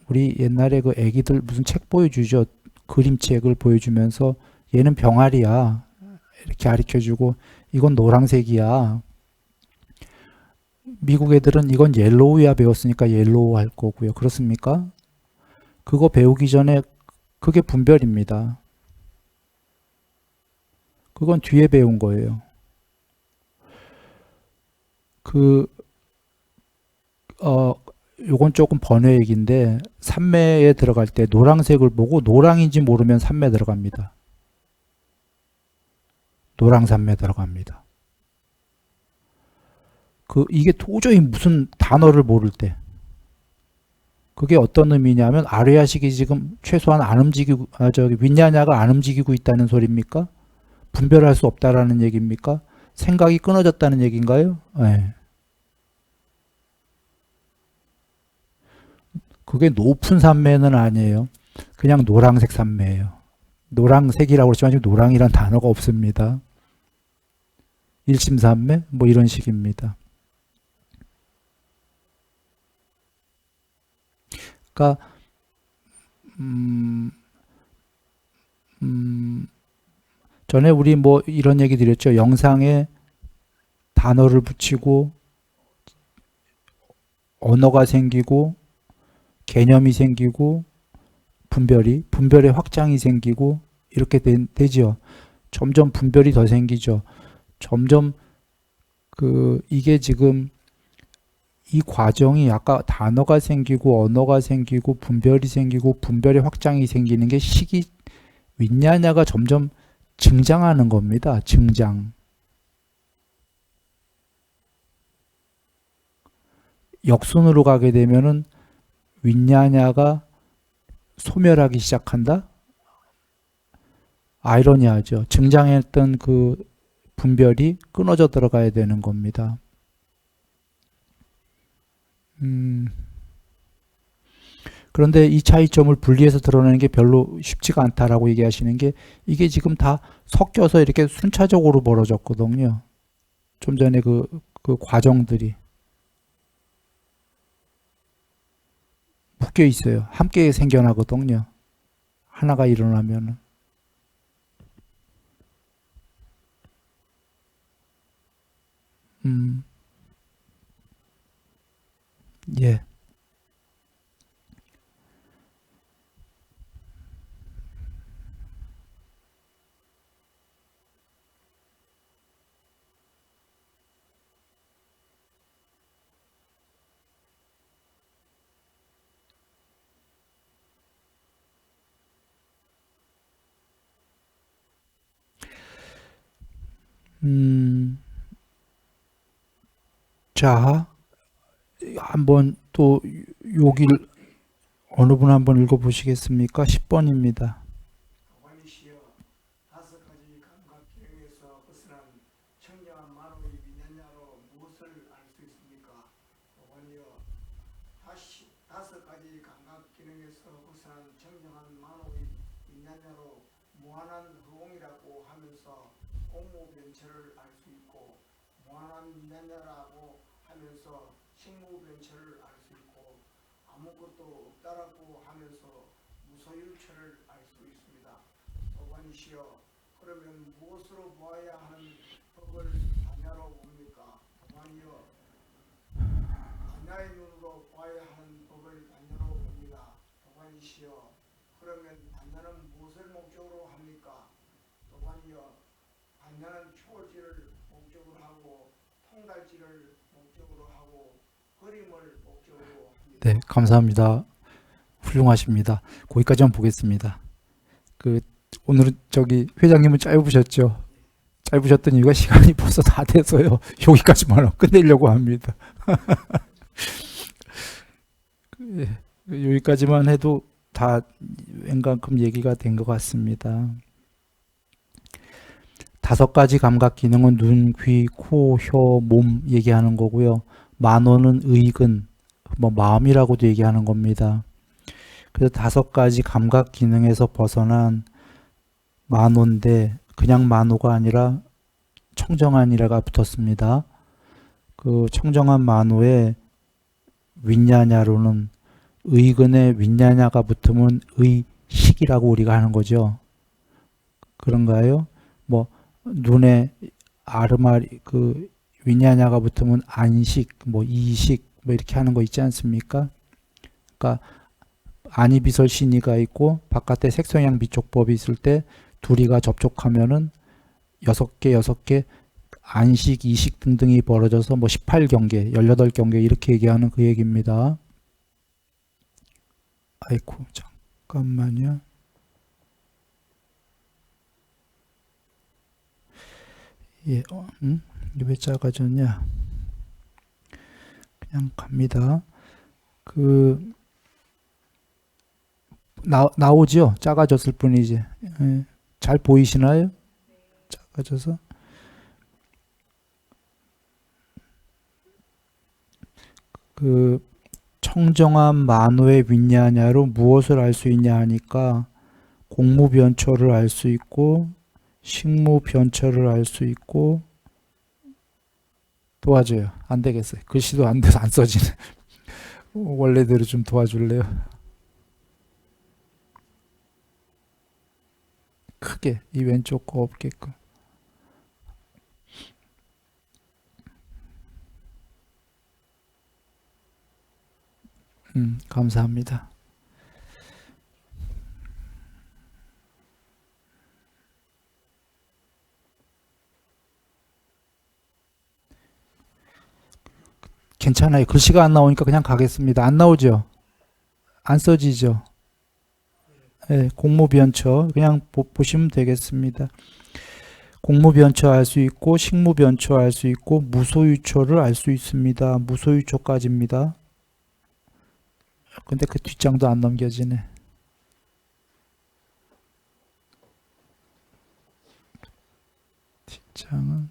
우리 옛날에 그 아기들 무슨 책 보여주죠. 그림책을 보여주면서 얘는 병아리야. 이렇게 가르쳐주고 이건 노란색이야. 미국 애들은 이건 옐로우야 배웠으니까 옐로우 할 거고요. 그렇습니까? 그거 배우기 전에 그게 분별입니다. 그건 뒤에 배운 거예요. 요건 조금 번외 얘기인데 산매에 들어갈 때 노란색을 보고 노랑인지 모르면 산매 들어갑니다. 노랑산매 들어갑니다. 이게 도저히 무슨 단어를 모를 때 그게 어떤 의미냐면 아뢰야식이 지금 최소한 안 움직이고 윈냐냐가 안 움직이고 있다는 소리입니까? 분별할 수 없다라는 얘기입니까? 생각이 끊어졌다는 얘기인가요? 네. 그게 높은 산매는 아니에요. 그냥 노란색 산매예요. 노란색이라고 그랬지만 지금 노랑이란 단어가 없습니다. 일심산매 뭐 이런 식입니다. 그러니까 전에 우리 뭐 이런 얘기 드렸죠. 영상에 단어를 붙이고 언어가 생기고 개념이 생기고 분별의 확장이 생기고 이렇게 되죠. 점점 분별이 더 생기죠. 점점 이게 지금 이 과정이 아까 단어가 생기고 언어가 생기고 분별이 생기고 분별의 확장이 생기는 게 윗냐냐가 점점 증장하는 겁니다. 증장. 역순으로 가게 되면은 윗냐냐가 소멸하기 시작한다? 아이러니하죠. 증장했던 그 분별이 끊어져 들어가야 되는 겁니다. 그런데 이 차이점을 분리해서 드러내는 게 별로 쉽지가 않다라고 얘기하시는 게 이게 지금 다 섞여서 이렇게 순차적으로 벌어졌거든요. 좀 전에 그 과정들이 묶여 있어요. 함께 생겨나거든요. 하나가 일어나면은. 예. 자, 한번 또 여길 어느 분 한번 읽어보시겠습니까? 10번입니다. 도반이시여 다섯 가지 감각 기능에서 벗어난 청량한 만호의 위냐냐로 무엇을 알 수 있습니까? 도반이여 다섯 가지 감각 기능에서 벗어난 청량한 만호의 위냐냐로 무한한 허공이라고 하면서 옥무변체를 알 수 있고 무한한 위냐냐라고 하면서 식무변체를 알 수 있고 아무것도 없다라고 하면서 무소유체를 알 수 있습니다. 도반이시여 그러면 무엇으로 보아야 하는 법을 반야로 봅니까? 도반이여 반야의 눈으로 보아야 하는 법을 반야로 봅니다. 도반이시여 그러면 반야는 무엇을 목적으로 합니까? 도반이여 반야는 초월지를 목적으로 하고 통달지를 목적으로 하고 흐림을 목적으로 합니다. 네, 감사합니다. 훌륭하십니다. 거기까지만 보겠습니다. 오늘은 회장님은 짧으셨죠? 짧으셨던 이유가 시간이 벌써 다 돼서요. 여기까지만 끝내려고 합니다. 예, 여기까지만 해도 다 웬만큼 얘기가 된 것 같습니다. 다섯 가지 감각 기능은 눈, 귀, 코, 혀, 몸 얘기하는 거고요. 만호는 의근, 마음이라고도 얘기하는 겁니다. 그래서 다섯 가지 감각 기능에서 벗어난 만호인데 그냥 만호가 아니라 청정한이라가 붙었습니다. 그 청정한 만호에 윗냐냐로는 의근에 윗냐냐가 붙으면 의식이라고 우리가 하는 거죠. 그런가요? 눈에 아르마리 윗냐냐가 붙으면 안식, 이식 이렇게 하는 거 있지 않습니까? 그러니까 안이비설신이가 있고 바깥에 색성향 비촉법이 있을 때 둘이가 접촉하면은 6개 안식, 이식 등등이 벌어져서 18경계, 18경계 이렇게 얘기하는 그 얘기입니다. 아이고 잠깐만요. 예, 이게 왜 작아졌냐? 그냥 갑니다. 나오죠? 작아졌을 뿐이지. 예, 잘 보이시나요? 작아져서. 청정한 만호의 윗냐냐로 무엇을 알 수 있냐 하니까 공무변초를 알 수 있고 식무변초를 알 수 있고 도와줘요. 안 되겠어요. 글씨도 안 돼서 안 써지네. 원래대로 좀 도와줄래요? 크게 이 왼쪽 거 없게끔. 감사합니다. 괜찮아요. 글씨가 안 나오니까 그냥 가겠습니다. 안 나오죠? 안 써지죠? 예, 공무변처 그냥 보시면 되겠습니다. 공무변처 알 수 있고 식무변처 알 수 있고 무소유처를 알 수 있습니다. 무소유처까지입니다. 근데 그 뒷장도 안 넘겨지네. 뒷장은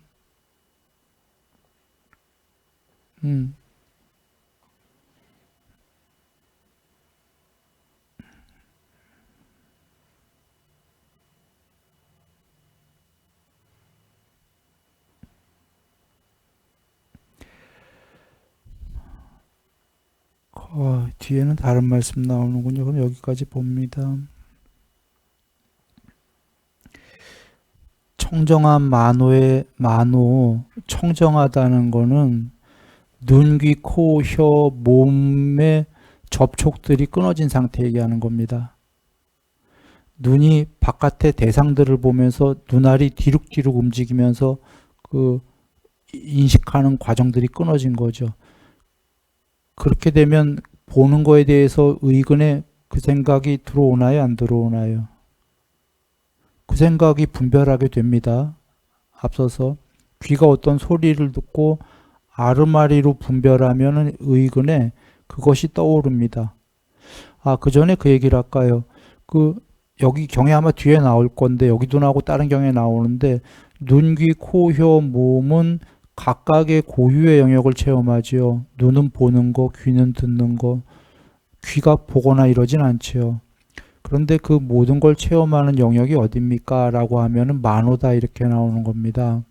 뒤에는 다른 말씀 나오는군요. 그럼 여기까지 봅니다. 청정한 만호의 만호, 청정하다는 거는 눈, 귀, 코, 혀, 몸의 접촉들이 끊어진 상태 얘기하는 겁니다. 눈이 바깥의 대상들을 보면서 눈알이 뒤룩뒤룩 움직이면서 그 인식하는 과정들이 끊어진 거죠. 그렇게 되면 보는 거에 대해서 의근에 그 생각이 들어오나요? 안 들어오나요? 그 생각이 분별하게 됩니다. 앞서서 귀가 어떤 소리를 듣고 아르마리로 분별하면 의근에 그것이 떠오릅니다. 그 전에 그 얘기를 할까요? 여기 경에 아마 뒤에 나올 건데 여기도 나오고 다른 경에 나오는데 눈, 귀, 코, 혀, 몸은 각각의 고유의 영역을 체험하지요. 눈은 보는 거, 귀는 듣는 거, 귀가 보거나 이러진 않지요. 그런데 그 모든 걸 체험하는 영역이 어딥니까? 라고 하면은 만호다 이렇게 나오는 겁니다.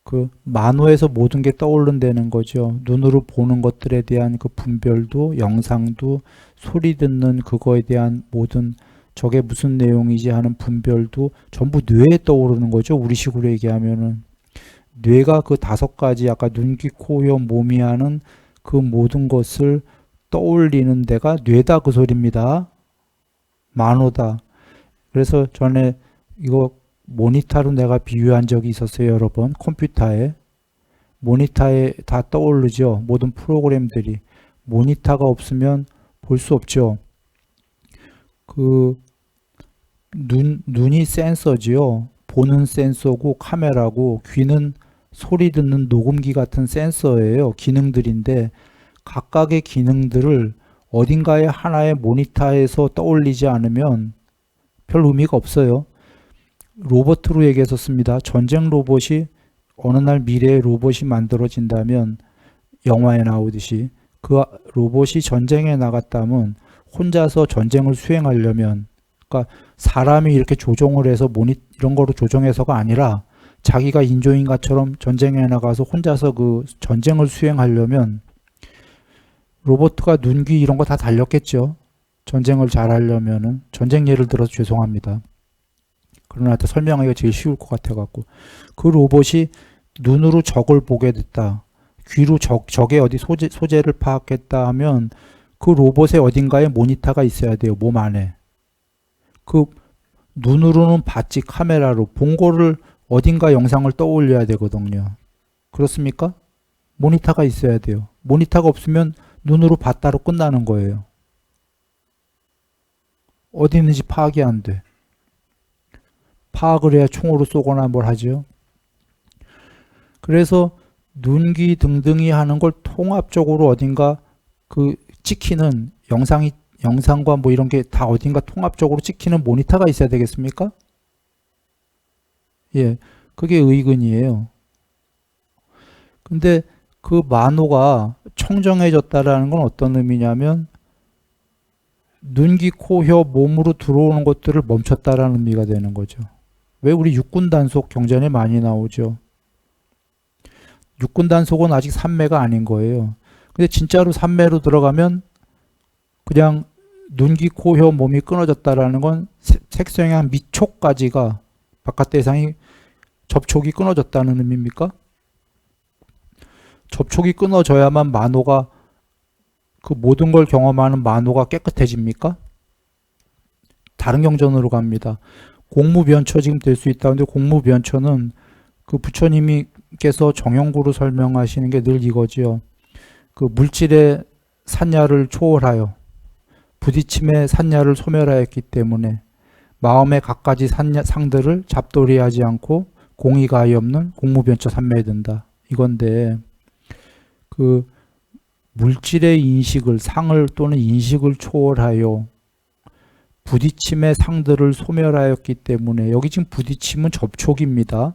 그 만호에서 모든 게 떠오른다는 거죠. 눈으로 보는 것들에 대한 그 분별도, 영상도, 소리 듣는 그거에 대한 모든 저게 무슨 내용이지 하는 분별도 전부 뇌에 떠오르는 거죠. 우리식으로 얘기하면은. 뇌가 그 5가지 아까 눈, 귀, 코, 혀, 몸이 하는 그 모든 것을 떠올리는 데가 뇌다 그 소리입니다. 만호다. 그래서 전에 이거 모니터로 내가 비유한 적이 있었어요. 여러 번 컴퓨터에. 모니터에 다 떠오르죠. 모든 프로그램들이. 모니터가 없으면 볼 수 없죠. 눈이 센서지요. 보는 센서고 카메라고 귀는 소리 듣는 녹음기 같은 센서예요. 기능들인데 각각의 기능들을 어딘가에 하나의 모니터에서 떠올리지 않으면 별 의미가 없어요. 로봇으로 얘기했었습니다. 전쟁 로봇이 어느 날 미래의 로봇이 만들어진다면 영화에 나오듯이 그 로봇이 전쟁에 나갔다면 혼자서 전쟁을 수행하려면 그러니까 사람이 이렇게 조종을 해서 이런 거로 조정해서가 아니라 자기가 인조인간처럼 전쟁에 나가서 혼자서 그 전쟁을 수행하려면 로봇가 눈, 귀 이런 거 다 달렸겠죠. 전쟁을 잘 하려면은. 전쟁 예를 들어서 죄송합니다. 그러나 설명하기가 제일 쉬울 것 같아갖고. 그 로봇이 눈으로 적을 보게 됐다. 귀로 적의 어디 소재를 파악했다 하면 그 로봇의 어딘가에 모니터가 있어야 돼요. 몸 안에. 그 눈으로는 봤지 카메라로 본 거를 어딘가 영상을 떠올려야 되거든요. 그렇습니까? 모니터가 있어야 돼요. 모니터가 없으면 눈으로 봤다로 끝나는 거예요. 어디 있는지 파악이 안 돼. 파악을 해야 총으로 쏘거나 뭘 하죠. 그래서 눈, 귀 등등이 하는 걸 통합적으로 어딘가 그 찍히는 영상과 뭐 이런 게 다 어딘가 통합적으로 찍히는 모니터가 있어야 되겠습니까? 예, 그게 의근이에요. 근데 그 만호가 청정해졌다라는 건 어떤 의미냐면 눈, 귀, 코, 혀, 몸으로 들어오는 것들을 멈췄다라는 의미가 되는 거죠. 왜 우리 육군 단속 경전에 많이 나오죠. 육군 단속은 아직 삼매가 아닌 거예요. 근데 진짜로 삼매로 들어가면 그냥 눈, 귀, 코, 혀, 몸이 끊어졌다라는 건 색성향 미촉까지가 바깥 대상이 접촉이 끊어졌다는 의미입니까? 접촉이 끊어져야만 만호가 그 모든 걸 경험하는 만호가 깨끗해집니까? 다른 경전으로 갑니다. 공무변처 지금 될 수 있다는데 공무변처는 그 부처님이 부처님께서 정형구로 설명하시는 게 늘 이거지요. 그 물질의 산야를 초월하여 부딪힘의 산야를 소멸하였기 때문에 마음의 갖가지 상들을 잡돌이하지 않고 공의가 아예 없는 공무변처 삼매에 든다. 이건데 그 물질의 인식을 상을 또는 인식을 초월하여 부딪힘의 상들을 소멸하였기 때문에 여기 지금 부딪힘은 접촉입니다.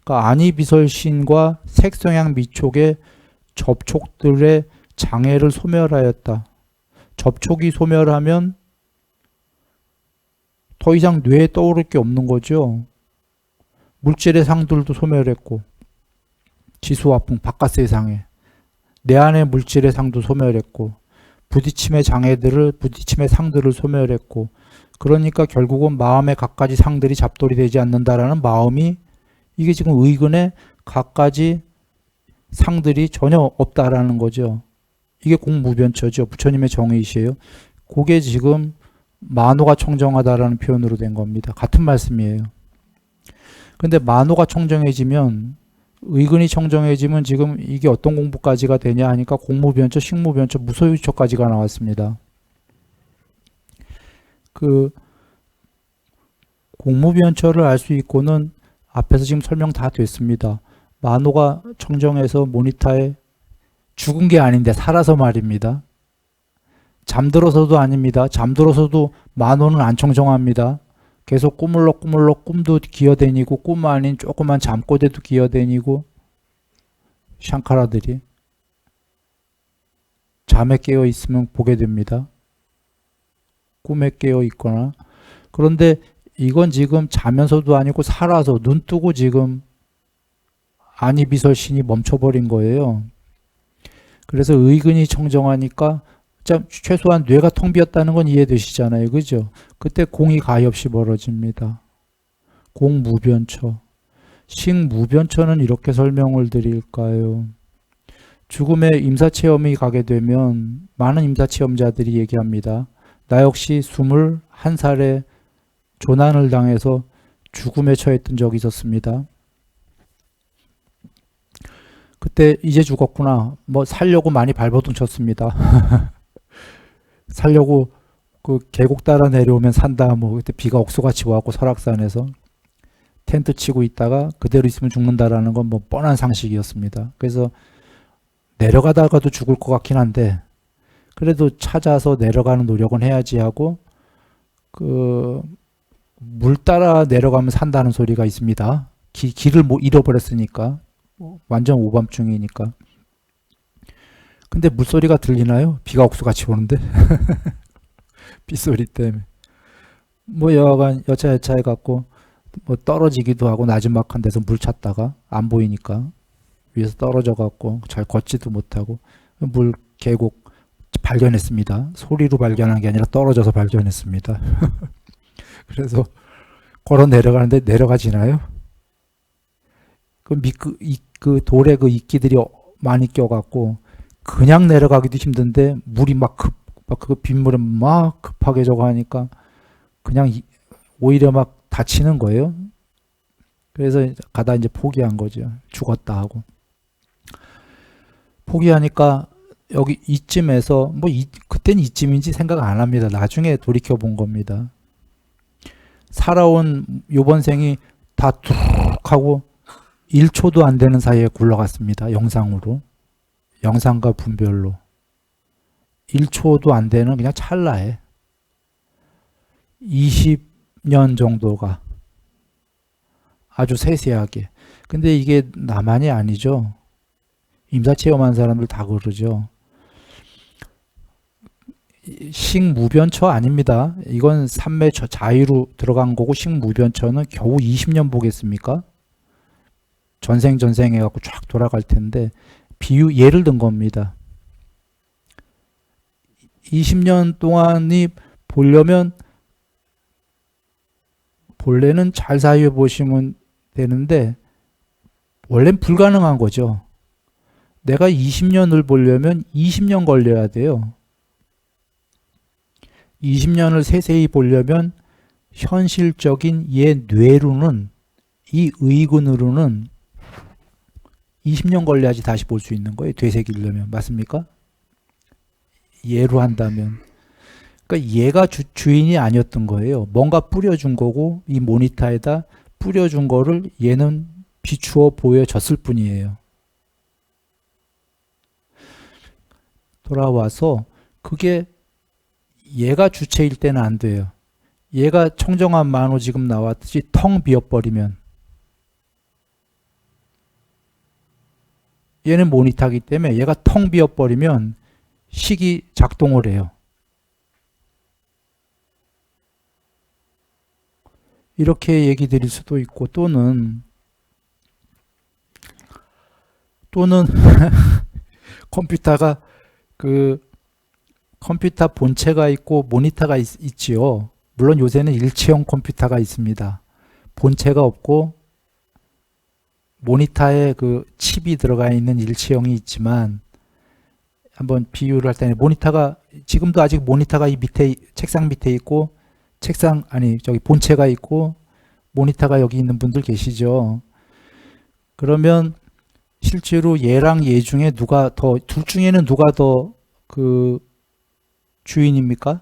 그러니까 안이비설신과 색성향 미촉의 접촉들의 장애를 소멸하였다. 접촉이 소멸하면 더 이상 뇌에 떠오를 게 없는 거죠. 물질의 상들도 소멸했고 지수화풍 바깥 세상에 내 안의 물질의 상도 소멸했고 부딪힘의 장애들을 부딪힘의 상들을 소멸했고 그러니까 결국은 마음의 갖가지 상들이 잡돌이 되지 않는다라는 마음이 이게 지금 의근의 갖가지 상들이 전혀 없다라는 거죠. 이게 공무변처죠. 부처님의 정의시에요. 그게 지금 만호가 청정하다라는 표현으로 된 겁니다. 같은 말씀이에요. 근데 만호가 청정해지면 의근이 청정해지면 지금 이게 어떤 공부까지가 되냐 하니까 공무변처, 식무변처, 무소유처까지가 나왔습니다. 그 공무변처를 알 수 있고는 앞에서 지금 설명 다 됐습니다. 만호가 청정해서 모니타에 죽은 게 아닌데 살아서 말입니다. 잠들어서도 아닙니다. 잠들어서도 만호는 안 청정합니다. 계속 꾸물럭꾸물럭 꿈도 기어다니고 꿈 아닌 조그만 잠꼬대도 기어다니고 샹카라들이 잠에 깨어 있으면 보게 됩니다. 꿈에 깨어 있거나. 그런데 이건 지금 자면서도 아니고 살아서 눈 뜨고 지금 안이비설신이 멈춰버린 거예요. 그래서 의근이 청정하니까 최소한 뇌가 텅 비었다는 건 이해되시잖아요. 그죠? 그때 공이 가히 없이 벌어집니다. 공무변처. 식무변처는 이렇게 설명을 드릴까요? 죽음의 임사체험이 가게 되면 많은 임사체험자들이 얘기합니다. 나 역시 21살에 조난을 당해서 죽음에 처했던 적이 있었습니다. 그때 이제 죽었구나. 뭐 살려고 많이 발버둥 쳤습니다. 살려고 그 계곡 따라 내려오면 산다. 뭐 그때 비가 옥수같이 와갖고 설악산에서 텐트 치고 있다가 그대로 있으면 죽는다라는 건 뭐 뻔한 상식이었습니다. 그래서 내려가다가도 죽을 것 같긴 한데 그래도 찾아서 내려가는 노력은 해야지 하고 그 물 따라 내려가면 산다는 소리가 있습니다. 길을 뭐 잃어버렸으니까 완전 오밤중이니까. 근데 물소리가 들리나요? 비가 옥수같이 오는데 빗소리 때문에 뭐 여하간 여차여차 해갖고 뭐 떨어지기도 하고 나지막한 데서 물 찾다가 안 보이니까 위에서 떨어져갖고 잘 걷지도 못하고 물 계곡 발견했습니다. 소리로 발견한 게 아니라 떨어져서 발견했습니다. 그래서 걸어 내려가는데 내려가지나요? 그 돌에 그 이끼들이 많이 껴갖고 그냥 내려가기도 힘든데 물이 막 그 빗물에 막 급하게 저거 하니까 그냥 오히려 막 다치는 거예요. 그래서 가다 이제 포기한 거죠. 죽었다 하고. 포기하니까 여기 이쯤에서 뭐 그땐 이쯤인지 생각 안 합니다. 나중에 돌이켜 본 겁니다. 살아온 요번 생이 다 툭 하고 1초도 안 되는 사이에 굴러갔습니다. 영상으로. 영상과 분별로. 1초도 안 되는 그냥 찰나에 20년 정도가 아주 세세하게. 근데 이게 나만이 아니죠. 임사체험한 사람들 다 그러죠. 식무변처 아닙니다. 이건 삼매 자유로 들어간 거고 식무변처는 겨우 20년 보겠습니까? 전생 해갖고 쫙 돌아갈 텐데 예를 든 겁니다. 20년 동안이 보려면 본래는 잘 사유해 보시면 되는데 원래는 불가능한 거죠. 내가 20년을 보려면 20년 걸려야 돼요. 20년을 세세히 보려면 현실적인 얘 뇌로는 이 의근으로는 20년 걸려야지 다시 볼 수 있는 거예요. 되새기려면. 맞습니까? 얘로 한다면. 그러니까 얘가 주인이 아니었던 거예요. 뭔가 뿌려준 거고 이 모니터에다 뿌려준 거를 얘는 비추어 보여줬을 뿐이에요. 돌아와서 그게 얘가 주체일 때는 안 돼요. 얘가 청정한 만호 지금 나왔듯이 텅 비어버리면 얘는 모니터이기 때문에 얘가 텅 비어버리면 식이 작동을 해요. 이렇게 얘기 드릴 수도 있고 또는 컴퓨터가 컴퓨터 본체가 있고 모니터가 있지요. 물론 요새는 일체형 컴퓨터가 있습니다. 본체가 없고 모니터에 그 칩이 들어가 있는 일체형이 있지만 한번 비유를 할 때는 모니터가 지금도 아직 모니터가 이 밑에 책상 밑에 있고 본체가 있고 모니터가 여기 있는 분들 계시죠. 그러면 실제로 얘랑 얘 중에 둘 중에는 누가 더 주인입니까?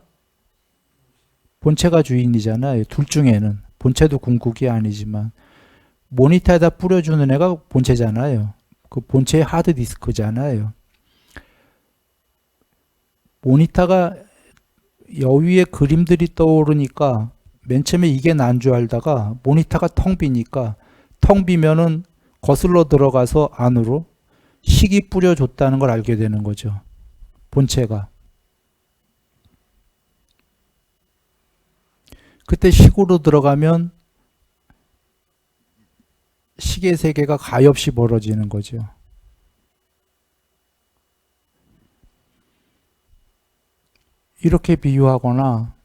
본체가 주인이잖아요. 둘 중에는. 본체도 궁극이 아니지만 모니터에다 뿌려주는 애가 본체잖아요. 그 본체의 하드디스크잖아요. 모니터가 여위에 그림들이 떠오르니까 맨 처음에 이게 난 줄 알다가 모니터가 텅 비니까 텅 비면은 거슬러 들어가서 안으로 식이 뿌려줬다는 걸 알게 되는 거죠. 본체가. 그때 식으로 들어가면 식의 세계가 가엾이 벌어지는 거죠. 이렇게 비유하거나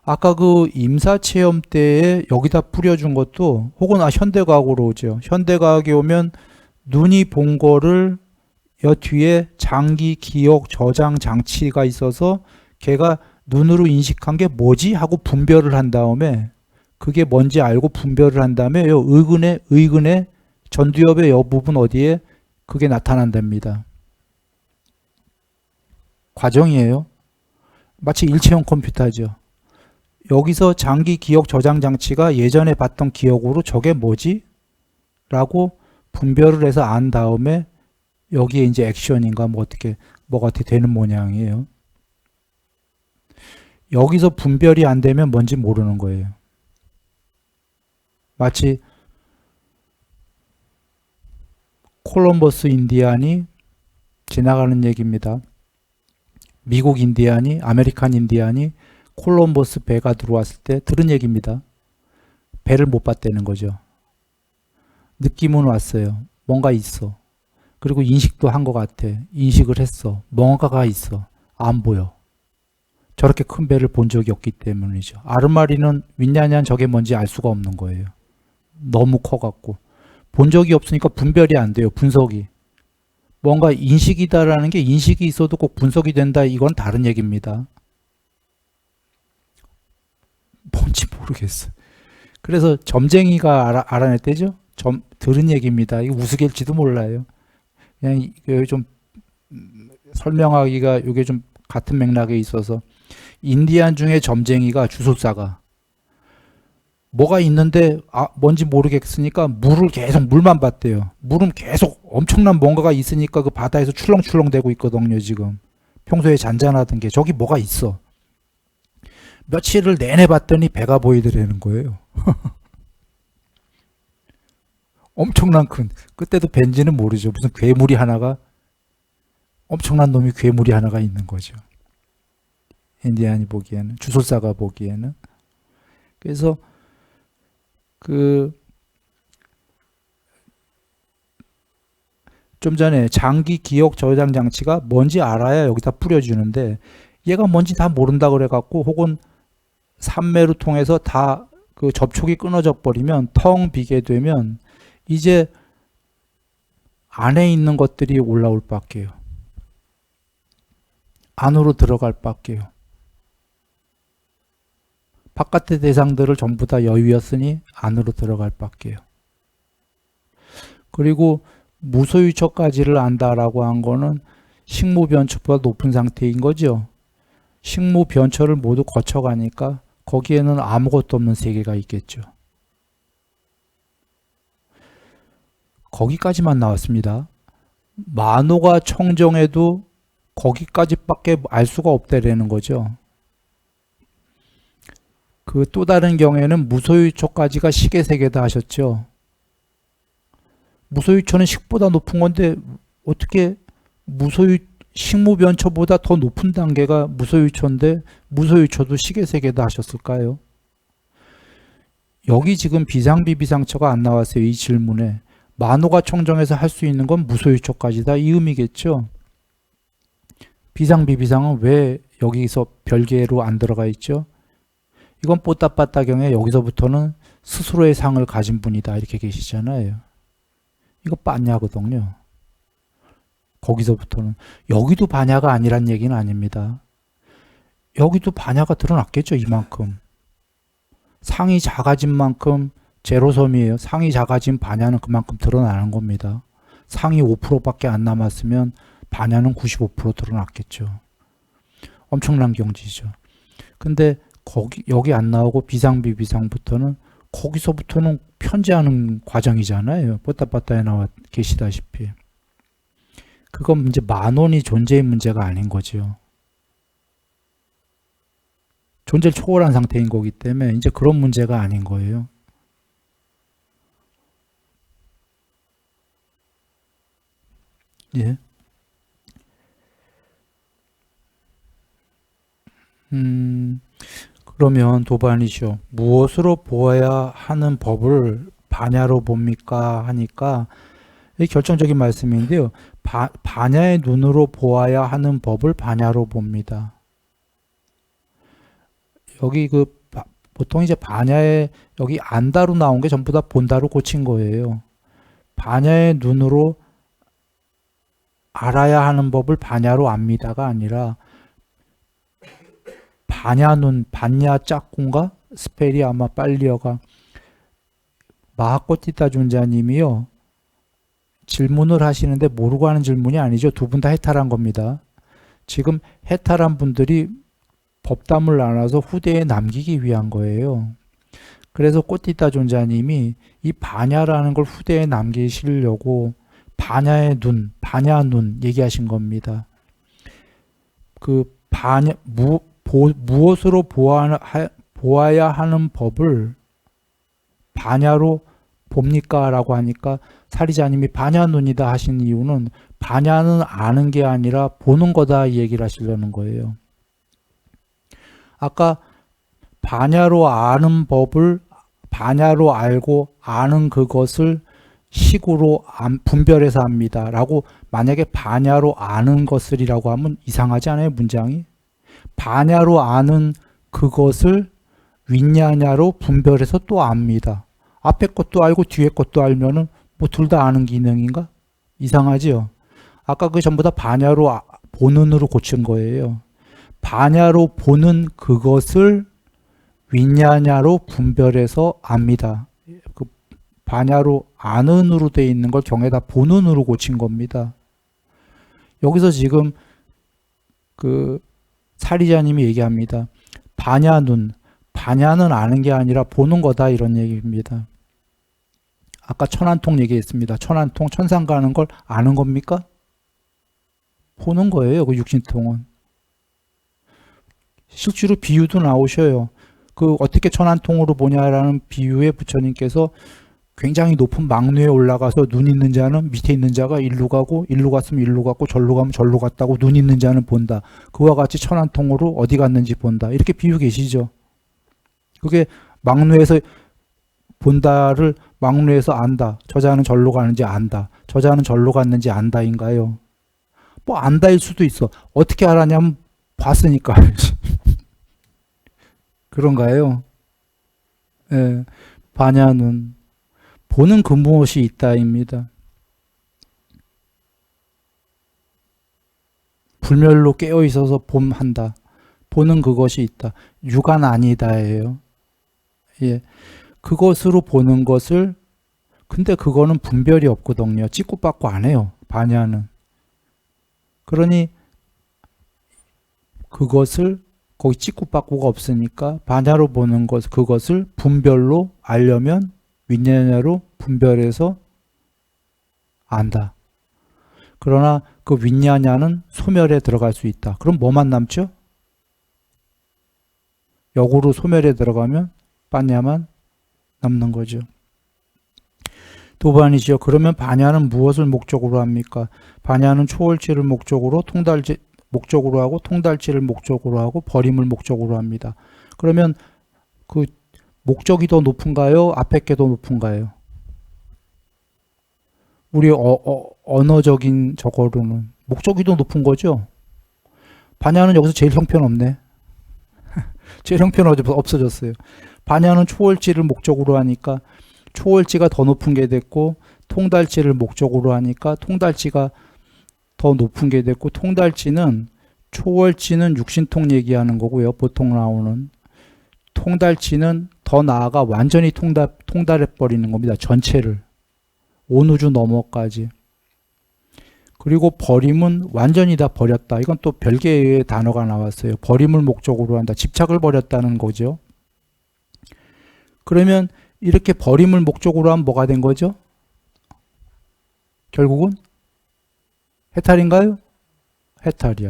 아까 그 임사체험 때에 여기다 뿌려준 것도 혹은 현대과학으로 오죠. 현대과학에 오면 눈이 본 거를 여 뒤에 장기 기억 저장 장치가 있어서 걔가 눈으로 인식한 게 뭐지? 하고 분별을 한 다음에 그게 뭔지 알고 분별을 한 다음에 요 의근의 전두엽의 여 부분 어디에 그게 나타난답니다. 과정이에요. 마치 일체형 컴퓨터죠. 여기서 장기 기억 저장 장치가 예전에 봤던 기억으로 저게 뭐지? 라고 분별을 해서 안 다음에 여기에 이제 액션인가 뭐가 어떻게 되는 모양이에요. 여기서 분별이 안 되면 뭔지 모르는 거예요. 마치 콜럼버스 인디안이 지나가는 얘기입니다. 미국 인디안이, 아메리칸 인디안이 콜럼버스 배가 들어왔을 때 들은 얘기입니다. 배를 못 봤다는 거죠. 느낌은 왔어요. 뭔가 있어. 그리고 인식도 한 것 같아. 인식을 했어. 뭔가가 있어. 안 보여. 저렇게 큰 배를 본 적이 없기 때문이죠. 아르마리는 윈냐냐는 저게 뭔지 알 수가 없는 거예요. 너무 커갖고. 본 적이 없으니까 분별이 안 돼요. 분석이. 뭔가 인식이다라는 게 인식이 있어도 꼭 분석이 된다. 이건 다른 얘기입니다. 뭔지 모르겠어. 그래서 점쟁이가 알아냈대죠. 들은 얘기입니다. 이거 우스갯지도 몰라요. 그냥 좀 설명하기가 이게 좀 같은 맥락에 있어서 인디안 중에 점쟁이가 주술사가 뭐가 있는데 뭔지 모르겠으니까 물만 봤대요. 물은 계속 엄청난 뭔가가 있으니까 그 바다에서 출렁출렁 대고 있거든요. 지금 평소에 잔잔하던 게 저기 뭐가 있어. 며칠을 내내 봤더니 배가 보이더라는 거예요. 엄청난 그때도 벤지는 모르죠. 무슨 괴물이 하나가 엄청난 놈이 괴물이 하나가 있는 거죠. 인디안이 보기에는 주술사가 보기에는. 그래서 좀 전에 장기 기억 저장 장치가 뭔지 알아야 여기다 뿌려주는데 얘가 뭔지 다 모른다 그래갖고 혹은 산매를 통해서 다 그 접촉이 끊어져 버리면 텅 비게 되면 이제 안에 있는 것들이 올라올 밖에요. 안으로 들어갈 밖에요. 바깥의 대상들을 전부 다 여유였으니 안으로 들어갈 밖에요. 그리고 무소유처까지를 안다라고 한 거는 식무변처보다 높은 상태인 거죠. 식무변처를 모두 거쳐가니까 거기에는 아무것도 없는 세계가 있겠죠. 거기까지만 나왔습니다. 만호가 청정해도 거기까지밖에 알 수가 없다라는 거죠. 그 또 다른 경우에는 무소유처까지가 식의 세계다 하셨죠. 무소유처는 식보다 높은 건데 어떻게 식무변처보다 더 높은 단계가 무소유처인데 무소유처도 식의 세계다 하셨을까요? 여기 지금 비상비비상처가 안 나왔어요. 이 질문에. 만호가 청정해서 할 수 있는 건 무소유처까지다 이 의미겠죠. 비상비비상은 왜 여기서 별개로 안 들어가 있죠? 이건 뽀따빠따경에 여기서부터는 스스로의 상을 가진 분이다 이렇게 계시잖아요. 이거 빠냐거든요. 거기서부터는. 여기도 반야가 아니란 얘기는 아닙니다. 여기도 반야가 드러났겠죠. 이만큼. 상이 작아진 만큼 제로섬이에요. 상이 작아진 반야는 그만큼 드러나는 겁니다. 상이 5%밖에 안 남았으면 반야는 95% 드러났겠죠. 엄청난 경지죠. 근데 여기 안 나오고 비상비비상부터는 거기서부터는 편지하는 과정이잖아요. 뽀따빠따에 나와 계시다시피. 그건 이제 만원이 존재의 문제가 아닌 거죠. 존재를 초월한 상태인 거기 때문에 이제 그런 문제가 아닌 거예요. 예. 그러면 도반이시오. 무엇으로 보아야 하는 법을 반야로 봅니까? 하니까 이 결정적인 말씀인데요. 반야의 눈으로 보아야 하는 법을 반야로 봅니다. 여기 보통 이제 반야에 여기 안다로 나온 게 전부 다 본다로 고친 거예요. 반야의 눈으로 알아야 하는 법을 반야로 압니다가 아니라 반야눈, 반야 짝꿍가? 스펠이 아마 빨리어가 마하코티타 존자님이요. 질문을 하시는데 모르고 하는 질문이 아니죠. 두 분 다 해탈한 겁니다. 지금 해탈한 분들이 법담을 나눠서 후대에 남기기 위한 거예요. 그래서 꼬티타 존자님이 이 반야라는 걸 후대에 남기시려고 반야의 눈, 반야눈 얘기하신 겁니다. 그 무엇으로 보아야 하는 법을 반야로 봅니까? 라고 하니까 사리자님이 반야눈이다 하신 이유는 반야는 아는 게 아니라 보는 거다 이 얘기를 하시려는 거예요. 아까 반야로 아는 법을 반야로 알고 아는 그것을 식으로 분별해서 합니다. 라고 만약에 반야로 아는 것을이라고 하면 이상하지 않아요? 문장이? 반야로 아는 그것을 윈냐냐로 분별해서 또 압니다. 앞에 것도 알고 뒤에 것도 알면은 뭐 둘 다 아는 기능인가? 이상하지요? 아까 그 전부 다 반야로 보는으로 고친 거예요. 반야로 보는 그것을 윈냐냐로 분별해서 압니다. 그 반야로 아는으로 되어 있는 걸 경에다 보는으로 고친 겁니다. 여기서 지금 그 사리자님이 얘기합니다. 반야눈, 반야는 아는 게 아니라 보는 거다 이런 얘기입니다. 아까 천안통 얘기했습니다. 천안통, 천상 가는 걸 아는 겁니까? 보는 거예요. 그 육신통은. 실제로 비유도 나오셔요. 그 어떻게 천안통으로 보냐라는 비유에 부처님께서 굉장히 높은 망루에 올라가서 눈 있는 자는 밑에 있는 자가 일로 가고 일로 갔으면 일로 갔고 절로 가면 절로 갔다고 눈 있는 자는 본다. 그와 같이 천안통으로 어디 갔는지 본다. 이렇게 비유 계시죠. 그게 망루에서 본다를 망루에서 안다. 저자는 절로 가는지 안다. 저자는 절로 갔는지 안다인가요? 뭐 안다일 수도 있어. 어떻게 알았냐면 봤으니까. 그런가요? 예, 반야는 보는 그 무엇이 있다입니다. 불멸로 깨어 있어서 봄한다. 보는 그것이 있다. 육안 아니다예요. 예. 그것으로 보는 것을 근데 그거는 분별이 없거든요. 찍고받고 안 해요. 반야는. 그러니 그것을 거기 찍고받고가 없으니까 반야로 보는 것 그것을 분별로 알려면 윈냐냐로 분별해서 안다. 그러나 그 윈냐냐는 소멸에 들어갈 수 있다. 그럼 뭐만 남죠? 역으로 소멸에 들어가면 반야만 남는 거죠. 도반이죠. 그러면 반야는 무엇을 목적으로 합니까? 반야는 초월지를 목적으로 목적으로 하고 통달지를 목적으로 하고 버림을 목적으로 합니다. 그러면 그 목적이 더 높은가요? 앞에 게 더 높은가요? 우리 언어적인 저거로는 목적이 더 높은 거죠. 반야는 여기서 제일 형편없네. 제일 형편없어졌어요. 반야는 초월지를 목적으로 하니까 초월지가 더 높은 게 됐고 통달지를 목적으로 하니까 통달지가 더 높은 게 됐고 통달지는 초월지는 육신통 얘기하는 거고요. 보통 나오는 통달지는 더 나아가 완전히 통달해버리는 겁니다. 전체를. 온우주 너머까지. 그리고 버림은 완전히 다 버렸다. 이건 또 별개의 단어가 나왔어요. 버림을 목적으로 한다. 집착을 버렸다는 거죠. 그러면 이렇게 버림을 목적으로 하면 뭐가 된 거죠? 결국은 해탈인가요? 해탈이야.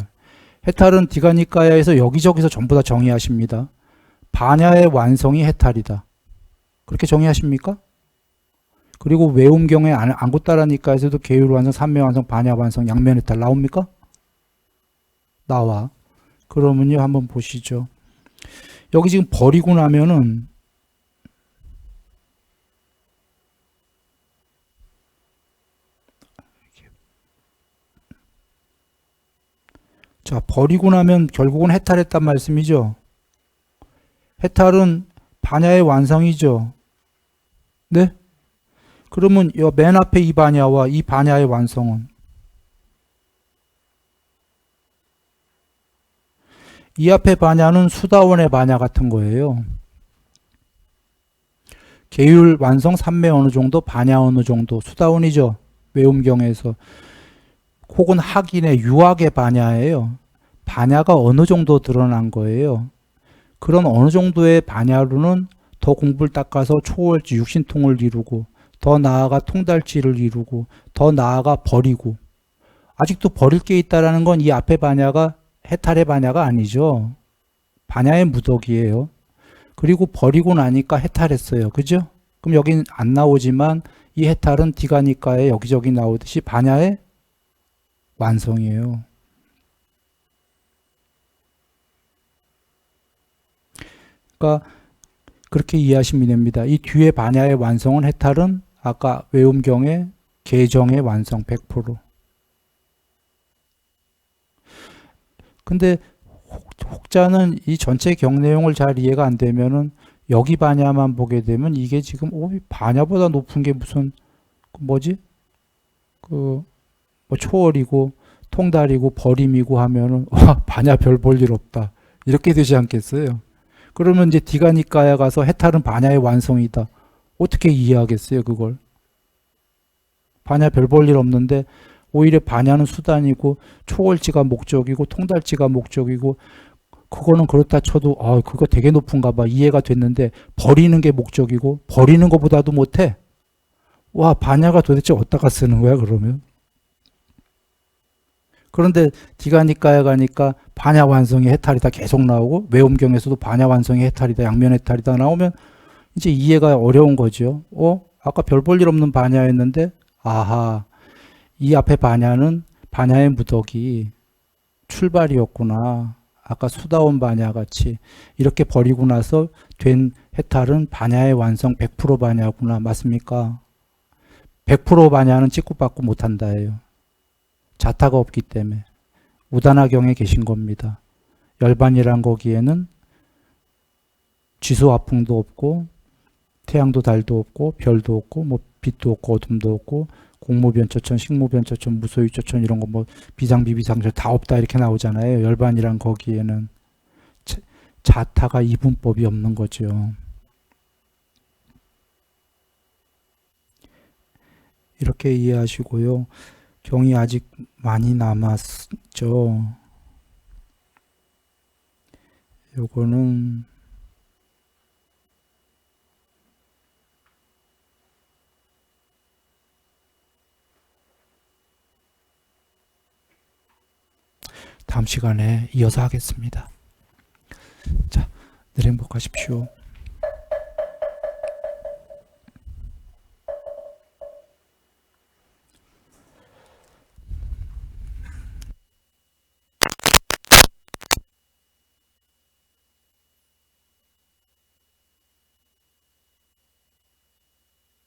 해탈은 디가니까야에서 여기저기서 전부 다 정의하십니다. 반야의 완성이 해탈이다. 그렇게 정의하십니까? 그리고 외움경에 안구따라니까에서도 계율완성, 삼매완성, 반야완성, 양면해탈 나옵니까? 나와. 그러면요 한번 보시죠. 여기 지금 버리고 나면은 자, 버리고 나면 결국은 해탈했단 말씀이죠. 해탈은 반야의 완성이죠. 네? 그러면 맨 앞에 이 반야와 이 반야의 완성은 이 앞에 반야는 수다원의 반야 같은 거예요. 계율 완성 3매 어느 정도, 반야 어느 정도, 수다원이죠. 외움경에서. 혹은 학인의 유학의 반야예요. 반야가 어느 정도 드러난 거예요. 그런 어느 정도의 반야로는 더 공부를 닦아서 초월지 육신통을 이루고 더 나아가 통달지를 이루고 더 나아가 버리고 아직도 버릴 게 있다는 건 이 앞에 반야가 해탈의 반야가 아니죠. 반야의 무덕이에요. 그리고 버리고 나니까 해탈했어요. 그죠? 그럼 여긴 안 나오지만 이 해탈은 디가니까에 여기저기 나오듯이 반야의 완성이에요. 그러니까 그렇게 이해하시면 됩니다. 이 뒤에 반야의 완성은 해탈은 아까 외움경의 계정의 완성 100%. 근데 혹자는 이 전체 경 내용을 잘 이해가 안 되면은 여기 반야만 보게 되면 이게 지금 반야보다 높은 게 무슨 뭐지? 뭐 초월이고 통달이고 버림이고 하면은 와 반야 별 볼 일 없다. 이렇게 되지 않겠어요? 그러면 이제 디가니까야 가서 해탈은 반야의 완성이다. 어떻게 이해하겠어요, 그걸? 반야 별 볼 일 없는데 오히려 반야는 수단이고 초월지가 목적이고 통달지가 목적이고 그거는 그렇다 쳐도 그거 되게 높은가 봐. 이해가 됐는데 버리는 게 목적이고 버리는 것보다도 못해. 와, 반야가 도대체 어디다가 쓰는 거야, 그러면? 그런데 디가니까야 가니까 반야 완성이 해탈이다 계속 나오고 외움경에서도 반야 완성이 해탈이다 양면 해탈이다 나오면 이제 이해가 어려운 거죠. 아까 별 볼 일 없는 반야였는데 아하 이 앞에 반야는 반야의 무덕이 출발이었구나. 아까 수다원 반야 같이 이렇게 버리고 나서 된 해탈은 반야의 완성 100% 반야구나. 맞습니까? 100% 반야는 찍고받고 못한다예요. 자타가 없기 때문에 우다나경에 계신 겁니다. 열반이란 거기에는 지수화풍도 없고 태양도 달도 없고 별도 없고 뭐 빛도 없고 어둠도 없고 공모변조천, 식모변조천, 무소유조천 이런 거 뭐 비상비비상조 다 없다 이렇게 나오잖아요. 열반이란 거기에는 자타가 이분법이 없는 거죠. 이렇게 이해하시고요. 경이 아직 많이 남았죠. 요거는 다음 시간에 이어서 하겠습니다. 자, 늘 행복하십시오.